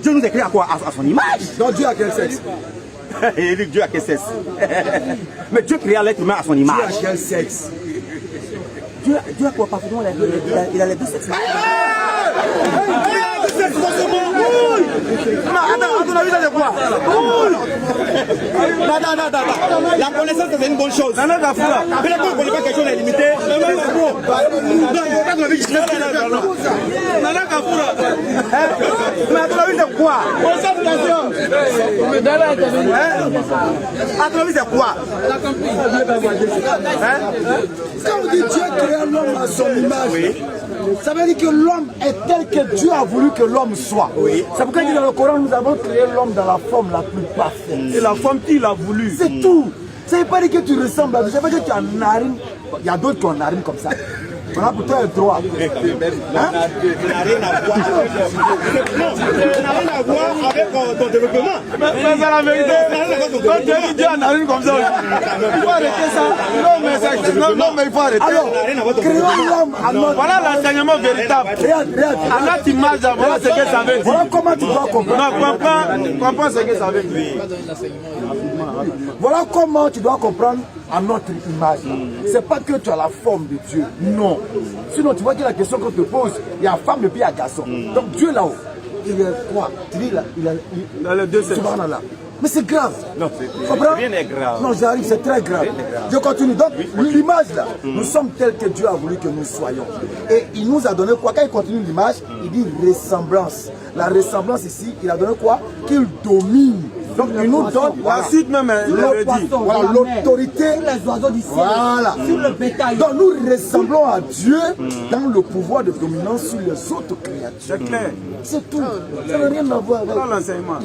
Dieu nous a créé à quoi? À son image. Donc Dieu a quel sexe? Et lui, Dieu a quel sexe? Mais Dieu créa l'être humain à son image. Dieu a quel sexe? Dieu a quoi? Parfaitement, il a les deux sexes. À ton avis, ça c'est quoi? Non. La connaissance, c'est une bonne chose. Mais là, quand on ne connaît pas quelque chose, est limité. Mais à ton avis, c'est quoi? À ton avis, c'est quoi? Quand on dit Dieu créa l'homme à son image, ça veut dire que l'homme est tel que Dieu a voulu que l'homme soit. C'est pourquoi il dit dans le Coran, nous avons créé l'homme dans la forme la plus parfaite. Et la forme qu'il a voulu. C'est tout. Ça ne veut pas dire que tu ressembles à Dieu, ça veut dire que tu as une narine. Il y a d'autres qui ont une narine comme ça. Voilà, pour toi, le droit. Ça n'a rien à voir. Non, ça n'a rien à voir avec ton développement. Mais c'est la vérité. Quand Dieu a une narine comme ça, il faut arrêter ça. Non, mais il faut arrêter. Alors, créons l'homme à notre. Voilà l'enseignement véritable. Regarde. À notre image, voilà ce que ça veut dire. Voilà comment tu dois comprendre. Non, comprends ce que ça veut dire. Voilà comment tu dois comprendre à notre image. C'est pas que tu as la forme de Dieu. Non. Sinon, tu vois que la question qu'on te pose, il y a femme et puis il y a garçon. Donc Dieu là-haut, il est quoi? Tu dis là, il a les deux sexes. Mais c'est grave. Non, rien n'est grave. Non, j'arrive, c'est très grave. Je continue. Donc, l'image là, nous sommes tels que Dieu a voulu que nous soyons. Et il nous a donné quoi? Quand il continue l'image, il dit ressemblance. La ressemblance ici, il a donné quoi? Qu'il domine. Donc il nous donne la suite même, voilà, l'autorité sur les oiseaux du ciel, voilà. Sur le bétail. Donc nous ressemblons à Dieu dans le pouvoir de dominance sur les autres créatures. C'est clair. C'est tout. Ça n'a rien à voir avec l'enseignement.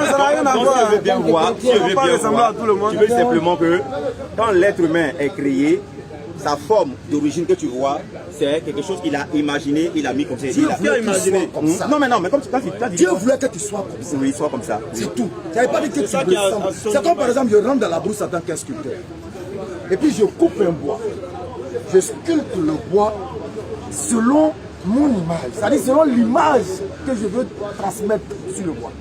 Ça n'a rien à voir. Tu veux bien voir, tu veux simplement que quand l'être humain est créé, sa forme d'origine que tu vois, c'est quelque chose qu'il a imaginé, il a mis comme ça. Dieu voulait que tu sois comme ça. Non, mais comme quand tu dis. Dieu voulait que tu sois comme ça. Oui, soit comme ça. C'est tout. Ça ne veut pas dire que tu ressembles. C'est comme par exemple, je rentre dans la brousse en tant qu'un sculpteur. Et puis je coupe un bois. Je sculpte le bois selon mon image. C'est-à-dire selon l'image que je veux transmettre sur le bois.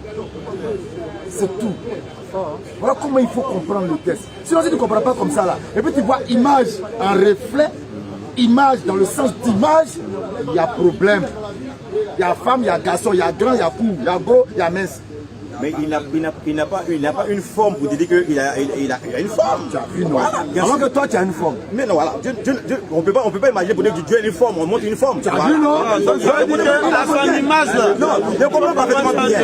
C'est tout. Voilà comment il faut comprendre le texte. Sinon, si tu ne comprends pas comme ça, là, et puis tu vois image en reflet, image dans le sens d'image, il y a problème. Il y a femme, il y a garçon, il y a grand, il y a court, il y a gros, il y a mince. Mais il n'a pas une forme pour te dire qu'il a une forme. Voilà. Alors que toi, tu as une forme. Mais non, voilà. On peut pas imaginer pour dire que Dieu a une forme, on montre une forme. Tu as vu, non? À son image, là. Non, je comprends parfaitement bien.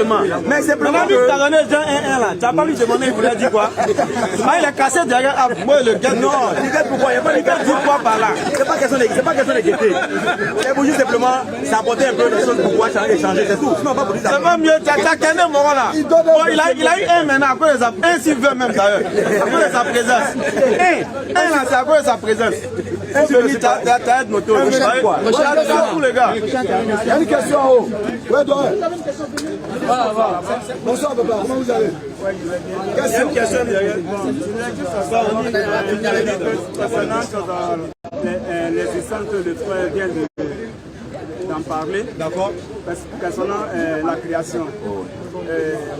Mais c'est vraiment que... Tu as donné Jean 1-1 là. Tu n'as pas lui demandé, il voulait dire quoi? Il a cassé derrière. Moi, le gars, non. Il dit pourquoi? Il n'y a pas de gars qui dit quoi par là. C'est pas question de gaieté. C'est pour juste simplement s'apporter un peu de choses pour pouvoir échanger, c'est tout. Sinon, pas pour dire ça. C'est pas mieux, tu as qu'un moment là. Bon, il a eu un maintenant, à cause de sa... Un s'il veut même d'ailleurs, à cause de sa présence. Un là, c'est à cause de sa présence. T'as de moto. Tous les gars. Il y a une question en haut. Ouais, toi. Bonsoir, papa. Comment vous allez? Question. L'existence de frère vient d'en parler. D'accord. Concernant la création.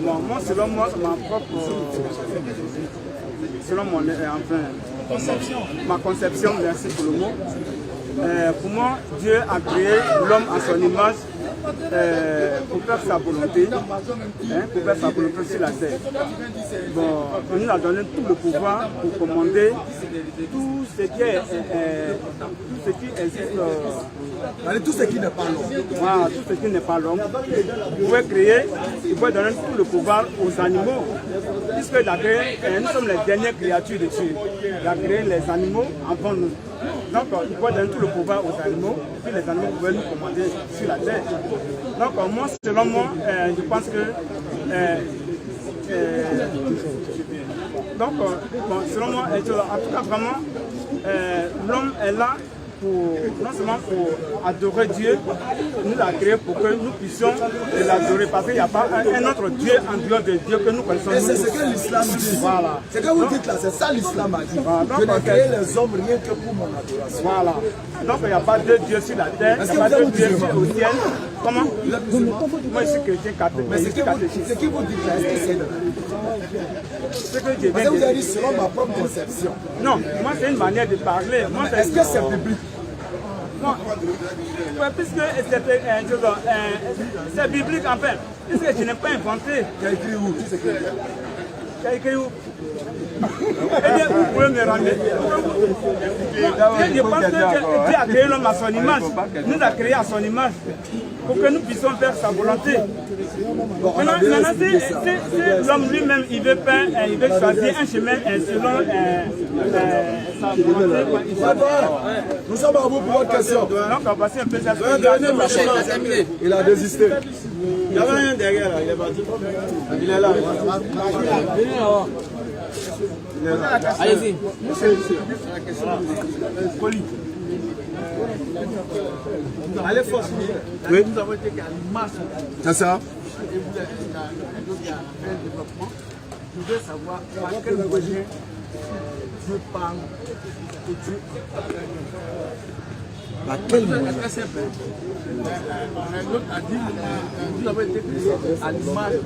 Moi, selon moi, ma propre. Selon mon. Ma conception, merci pour le mot. Pour moi, Dieu a créé l'homme à son image pour faire sa volonté, pour faire sa volonté sur la terre. Bon, on nous a donné tout le pouvoir pour commander tout ce qui existe. Tout ce qui n'est pas l'homme. Voilà, tout ce qui n'est pas l'homme. Vous pouvez créer, vous pouvez donner tout le pouvoir aux animaux. Puisque nous sommes les dernières créatures de Dieu. Il a créé les animaux avant nous. Donc, il faut donner tout le pouvoir aux animaux, et puis les animaux peuvent nous commander sur la terre. Donc, moi, selon moi, je pense que. Selon moi, en tout cas, vraiment, l'homme est là non seulement pour adorer Dieu, nous l'a créé pour que nous puissions l'adorer, parce qu'il n'y a pas un autre Dieu en dehors de Dieu que nous connaissons. Et c'est ce que l'islam dit. Voilà. C'est que vous dites là, c'est ça l'islam a dit. Voilà. Je n'ai créé les hommes rien que pour mon adoration. Voilà. Donc il n'y a pas deux dieux sur la terre, il n'y a pas deux dieux au ciel. Comment? Moi je suis chrétien catholique. Mais ce que vous dites là, est-ce que c'est parce que vous avez dit selon ma propre conception. Non, moi c'est une manière de parler. Est-ce que c'est biblique? Non, puisque c'est biblique en fait, puisque je n'ai pas inventé. Tu as écrit où? Tu as écrit où? Eh bien, vous pouvez me rendre. Je pense que Dieu a créé l'homme à son image, nous a créé à son image, pour que nous puissions faire sa volonté. Maintenant, si l'homme lui-même, il veut choisir un chemin selon sa volonté. Nous sommes à vous pour votre question. Donc, on va passer un peu ça. Il a désisté. Il y avait rien derrière là, il est parti. Il est là. Allez-y. Allez, force. Oui. Nous avons été qu'à l'image. C'est ça. Et vous avez un développement. Je voudrais savoir par quel moyen Dieu parle de Dieu. Par quel moyen? Très simple. L'autre a dit nous avons été créés à l'image.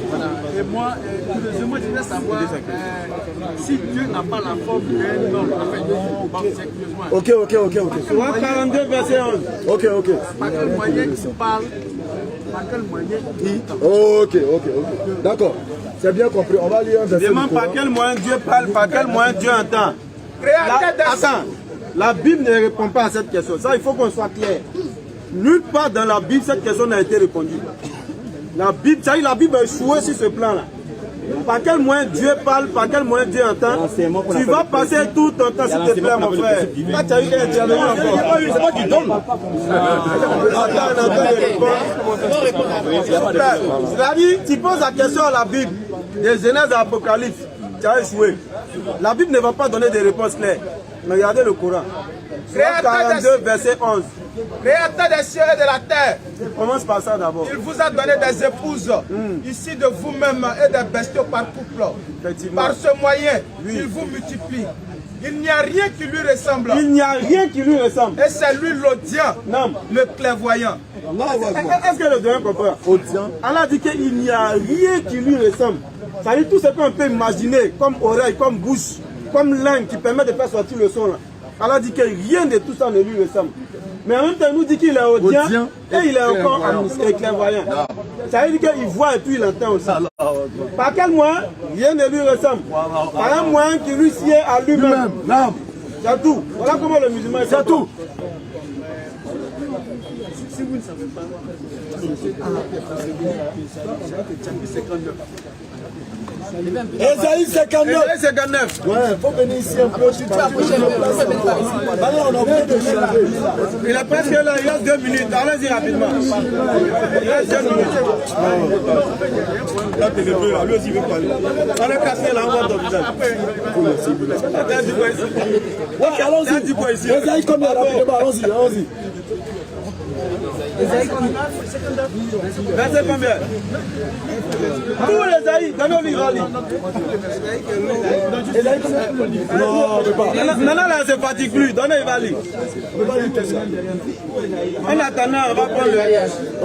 Voilà. Et moi, je voudrais savoir si Dieu n'a pas la forme d'un homme. Ok. 42 verset 11. Ok. Par quel moyen il parle? Par quel moyen il parle? Ok. D'accord. C'est bien compris. On va lire un verset. Demande par quel moyen Dieu parle, par quel moyen Dieu entend. Attends, la Bible ne répond pas à cette question. Ça, il faut qu'on soit clair. Nulle part dans la Bible, cette question n'a été répondue. La Bible a échoué sur ce plan-là. Par quel moyen Dieu parle, par quel moyen Dieu entend. Tu vas passer tout ton temps, s'il te plaît, mon frère. Là, tu as eu qu'à intervenir encore. C'est moi qui donne. C'est-à-dire, tu poses la question à la Bible, de Genèse à Apocalypse, tu as échoué. La Bible ne va pas donner des réponses claires. Mais regardez le Coran. 42, verset 11. Créateur des cieux et de la terre. Commence par ça d'abord. Il vous a donné des épouses, ici de vous-même, et des bestiaux par couple. Par ce moyen, il vous multiplie. Il n'y a rien qui lui ressemble. Il n'y a rien qui lui ressemble. Et c'est lui l'audient, le clairvoyant. Est-ce que le doyen comprend? Allah dit qu'il n'y a rien qui lui ressemble. Ça dit tout ce qu'on peut imaginer, comme oreille, comme bouche, comme langue qui permet de faire sortir le son là. Allah dit que rien de tout ça ne lui ressemble. Mais en même temps, il nous dit qu'il est audient et il est encore clairvoyant. Ça veut dire qu'il voit et puis il entend aussi. Par quel moyen? Rien ne lui ressemble. Par un moyen qui lui sied à lui-même. C'est tout. Voilà comment le musulman est. C'est tout. Si vous ne savez pas, c'est Esaïe 59. Esaïe 59. Ouais, faut venir ici un peu. Tu t'as approché de place. Maintenant, on a envie de changer. Il est presque là, il reste 2 minutes. Allez-y rapidement. Il reste 2 minutes. Là, t'es le peu, là. Lui aussi, il veut parler. On est cassé là, on voit ton visage. Ouais, allons-y. Esaïe combien rapidement, allons-y, allons-y. Verset combien? Tous les Esaïe, donnez-lui Rali. Non, on ne peut pas. Maintenant là, c'est fatigue plus, donnez Rali. En attendant, on va prendre le.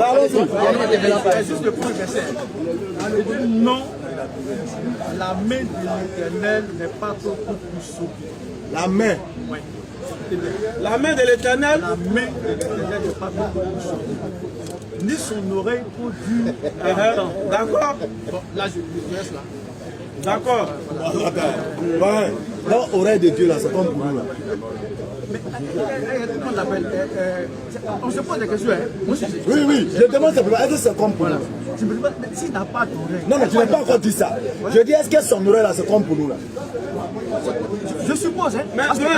Allons-y. Juste le premier verset. Non, la main de l'Éternel n'est pas trop plus souple. La main. La main de l'Éternel. La main de l'Éternel n'est pas trop plus souple. Ni son oreille trop dure. D'accord. Bon, là, je laisse là. D'accord. Ouais. Dans oreille de Dieu, là, c'est comme pour nous, là. Mais tout le monde l'appelle. On se pose des questions. Hein. Moi, Oui, oui, je demande simplement, est-ce que c'est comme pour nous? je me demande, mais s'il n'a pas d'oreille. Non, mais tu n'as pas encore dit ça. Je dis, est-ce que son oreille, là, c'est comme pour nous, là? Je suppose, hein.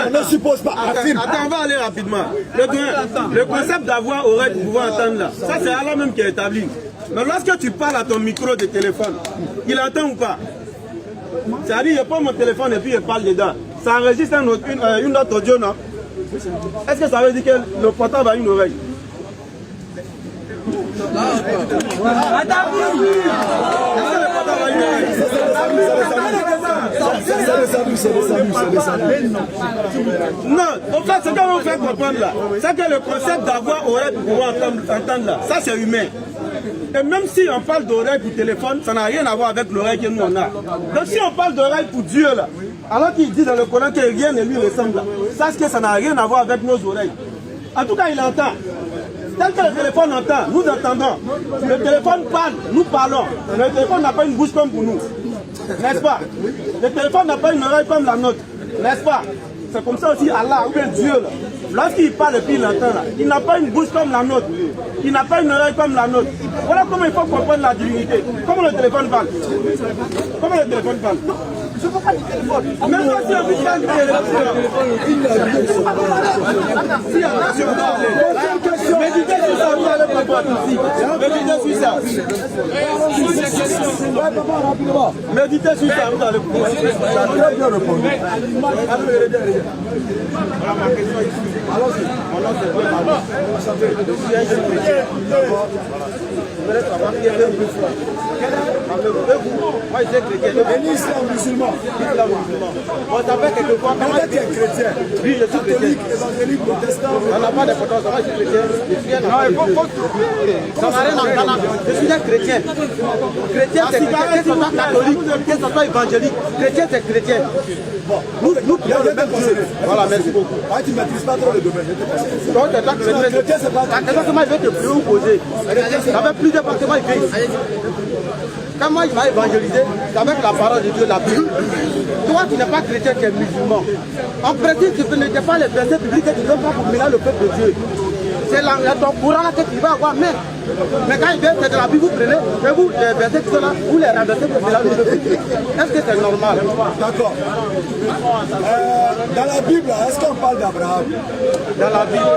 On ne suppose pas. Affirme. Attends, on va aller rapidement. Le concept d'avoir oreille pour pouvoir entendre là, ça c'est Allah même qui a établi. Mais lorsque tu parles à ton micro de téléphone, il entend ou pas? C'est-à-dire, je prends mon téléphone et puis je parle dedans. Ça enregistre une autre audio, non? Est-ce que ça veut dire que le portable a une oreille? Non, en fait, ce qu'on veut faire comprendre là, c'est que le concept d'avoir oreille pour pouvoir entendre là, ça c'est humain. Et même si on parle d'oreille pour téléphone, ça n'a rien à voir avec l'oreille que nous on a. Donc si on parle d'oreille pour Dieu là, alors qu'il dit dans le Coran que rien ne lui ressemble là, sache que ça n'a rien à voir avec nos oreilles. En tout cas, il entend. Tel que le téléphone entend, nous entendons. Le téléphone parle, nous parlons. Le téléphone n'a pas une bouche comme pour nous. N'est-ce pas? Le téléphone n'a pas une oreille comme la nôtre. N'est-ce pas? C'est comme ça aussi Allah, ou bien Dieu là. Lorsqu'il parle et puis il entend là, il n'a pas une bouche comme la nôtre. Il n'a pas une oreille comme la nôtre. Voilà comment il faut comprendre la divinité. Comment le téléphone parle? Comment le téléphone parle? Je ne peux pas du téléphone. Même si on veut parler du téléphone. Si attention, méditez sur ça, vous allez comprendre ici. Méditez sur ça. Méditez sur ça, vous allez comprendre. Ça a très bien répondu. Voilà ma question ici. Allons-y. Mon nom c'est Bernard. Je suis un jeune chrétien. Vous voulez savoir qui est le plus fort. Moi je suis chrétien. Venez ici en musulman. Bon, ça fait quelquefois. Comment tu es chrétien? Oui, je suis chrétien. Catholique, évangélique, protestant. On n'a pas d'importance, moi je suis chrétien. Non, il faut ça n'a rien à voir. Je suis un chrétien. Chrétien c'est chrétien, que ce soit catholique, que ce soit évangélique. Chrétien c'est chrétien. Nous prions le même Dieu. Voilà, merci beaucoup. Ah, tu ne maîtrises pas trop le domaine. Donc, chrétien, c'est pas la question que moi je vais te plus vous poser. Ça fait plusieurs fois que moi je fais. Quand moi il m'a évangélisé, c'est avec la parole de Dieu, la Bible. Toi qui n'es pas chrétien, tu es musulman. En principe, tu ne fais pas les versets publics que tu ne veux pas pour mélanger le peuple de Dieu. C'est ton courant que tu vas avoir même. Mais quand il vient, c'est de la Bible, vous prenez, et vous, les versets qui sont là, vous les renversez pour mélanger le peuple. Est-ce que c'est normal? D'accord. Dans la Bible, est-ce qu'on parle d'Abraham? Dans la Bible,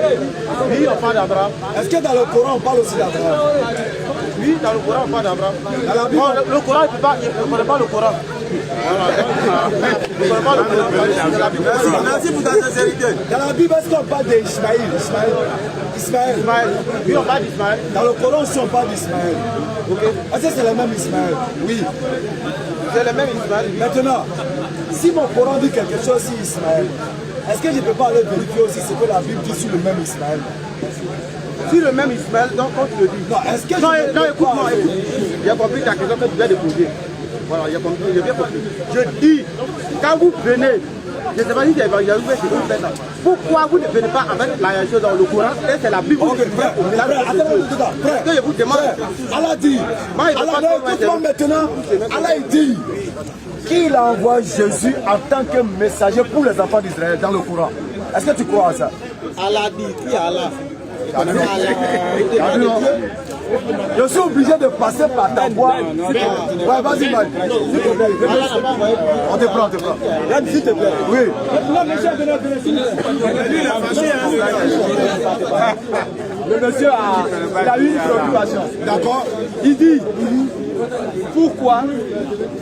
oui, on parle d'Abraham. Est-ce que dans le Coran, on parle aussi d'Abraham? Oui, dans le Coran, on parle d'Abraham. Dans la Bible, le Coran, il ne connaît pas le Coran. Merci pour ta sincérité. dans la Bible, est-ce qu'on parle d'Ismaël? Ismaël. Oui, on parle d'Ismaël. Dans le Coran aussi, on parle d'Ismaël. Est-ce que c'est le même Ismaël? Oui. C'est le même Ismaël. Maintenant, si mon Coran dit quelque chose sur Ismaël, est-ce que je ne peux pas aller vérifier aussi ce que la Bible dit sur le même Ismaël? Si le même Ismaël, donc quand tu le dis. Non, est-ce que Non, je écoute-moi, écoute. J'ai compris ta question que tu viens de poser. Voilà, j'ai compris, j'ai bien compris. Je dis, quand vous venez, je ne sais pas si c'est évangélisé, vous faites ça. Pourquoi vous ne venez pas avec la chose dans le Coran et c'est la Bible Ok, frère, frère, que je vous demande. Allah dit, Allah, écoute-moi maintenant, Allah il dit qu'il envoie Jésus en tant que messager pour les enfants d'Israël dans le Coran. Est-ce que tu crois à ça? Allah dit, qui est Allah? Je suis obligé de passer par ta voix. Ouais, vas-y, Mali. On te prend, on te prend. S'il te plaît. Oui. Le monsieur a eu une préoccupation. D'accord. Il dit, pourquoi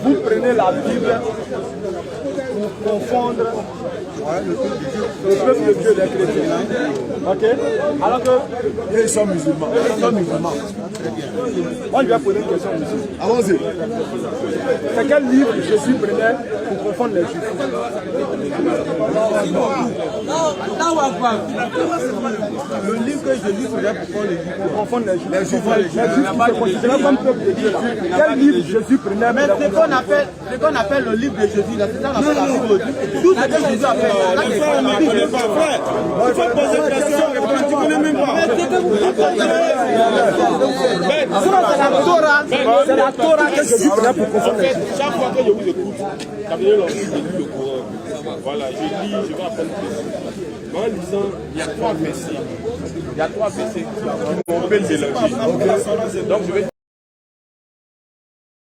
vous prenez la Bible pour confondre le peuple de Dieu des chrétiens? Ok. Alors que ils sont musulmans. Ils sont musulmans. On lui a posé une question ici. Allons-y. C'est quel livre Jésus prenait pour confondre les juifs? Le livre que Jésus prenait pour confondre les juifs. Les juifs se considéraient comme peuple de Dieu. Quel livre Jésus prenait? Mais ce qu'on appelle le livre de Jésus, là, c'est ça qu'on appelle la Bible. Tout ce que Jésus a fait. Il faut poser une question, tu ne connais même pas. C'est la Torah que Jésus prenait pour confondre les juifs. Chaque fois que je vous écoute, ça veut dire que je lis le Coran. Voilà, je lis, je vais apprendre plus. Mais en lisant, il y a trois versets. Il y a trois versets qui m'ont fait mélanger. Donc je vais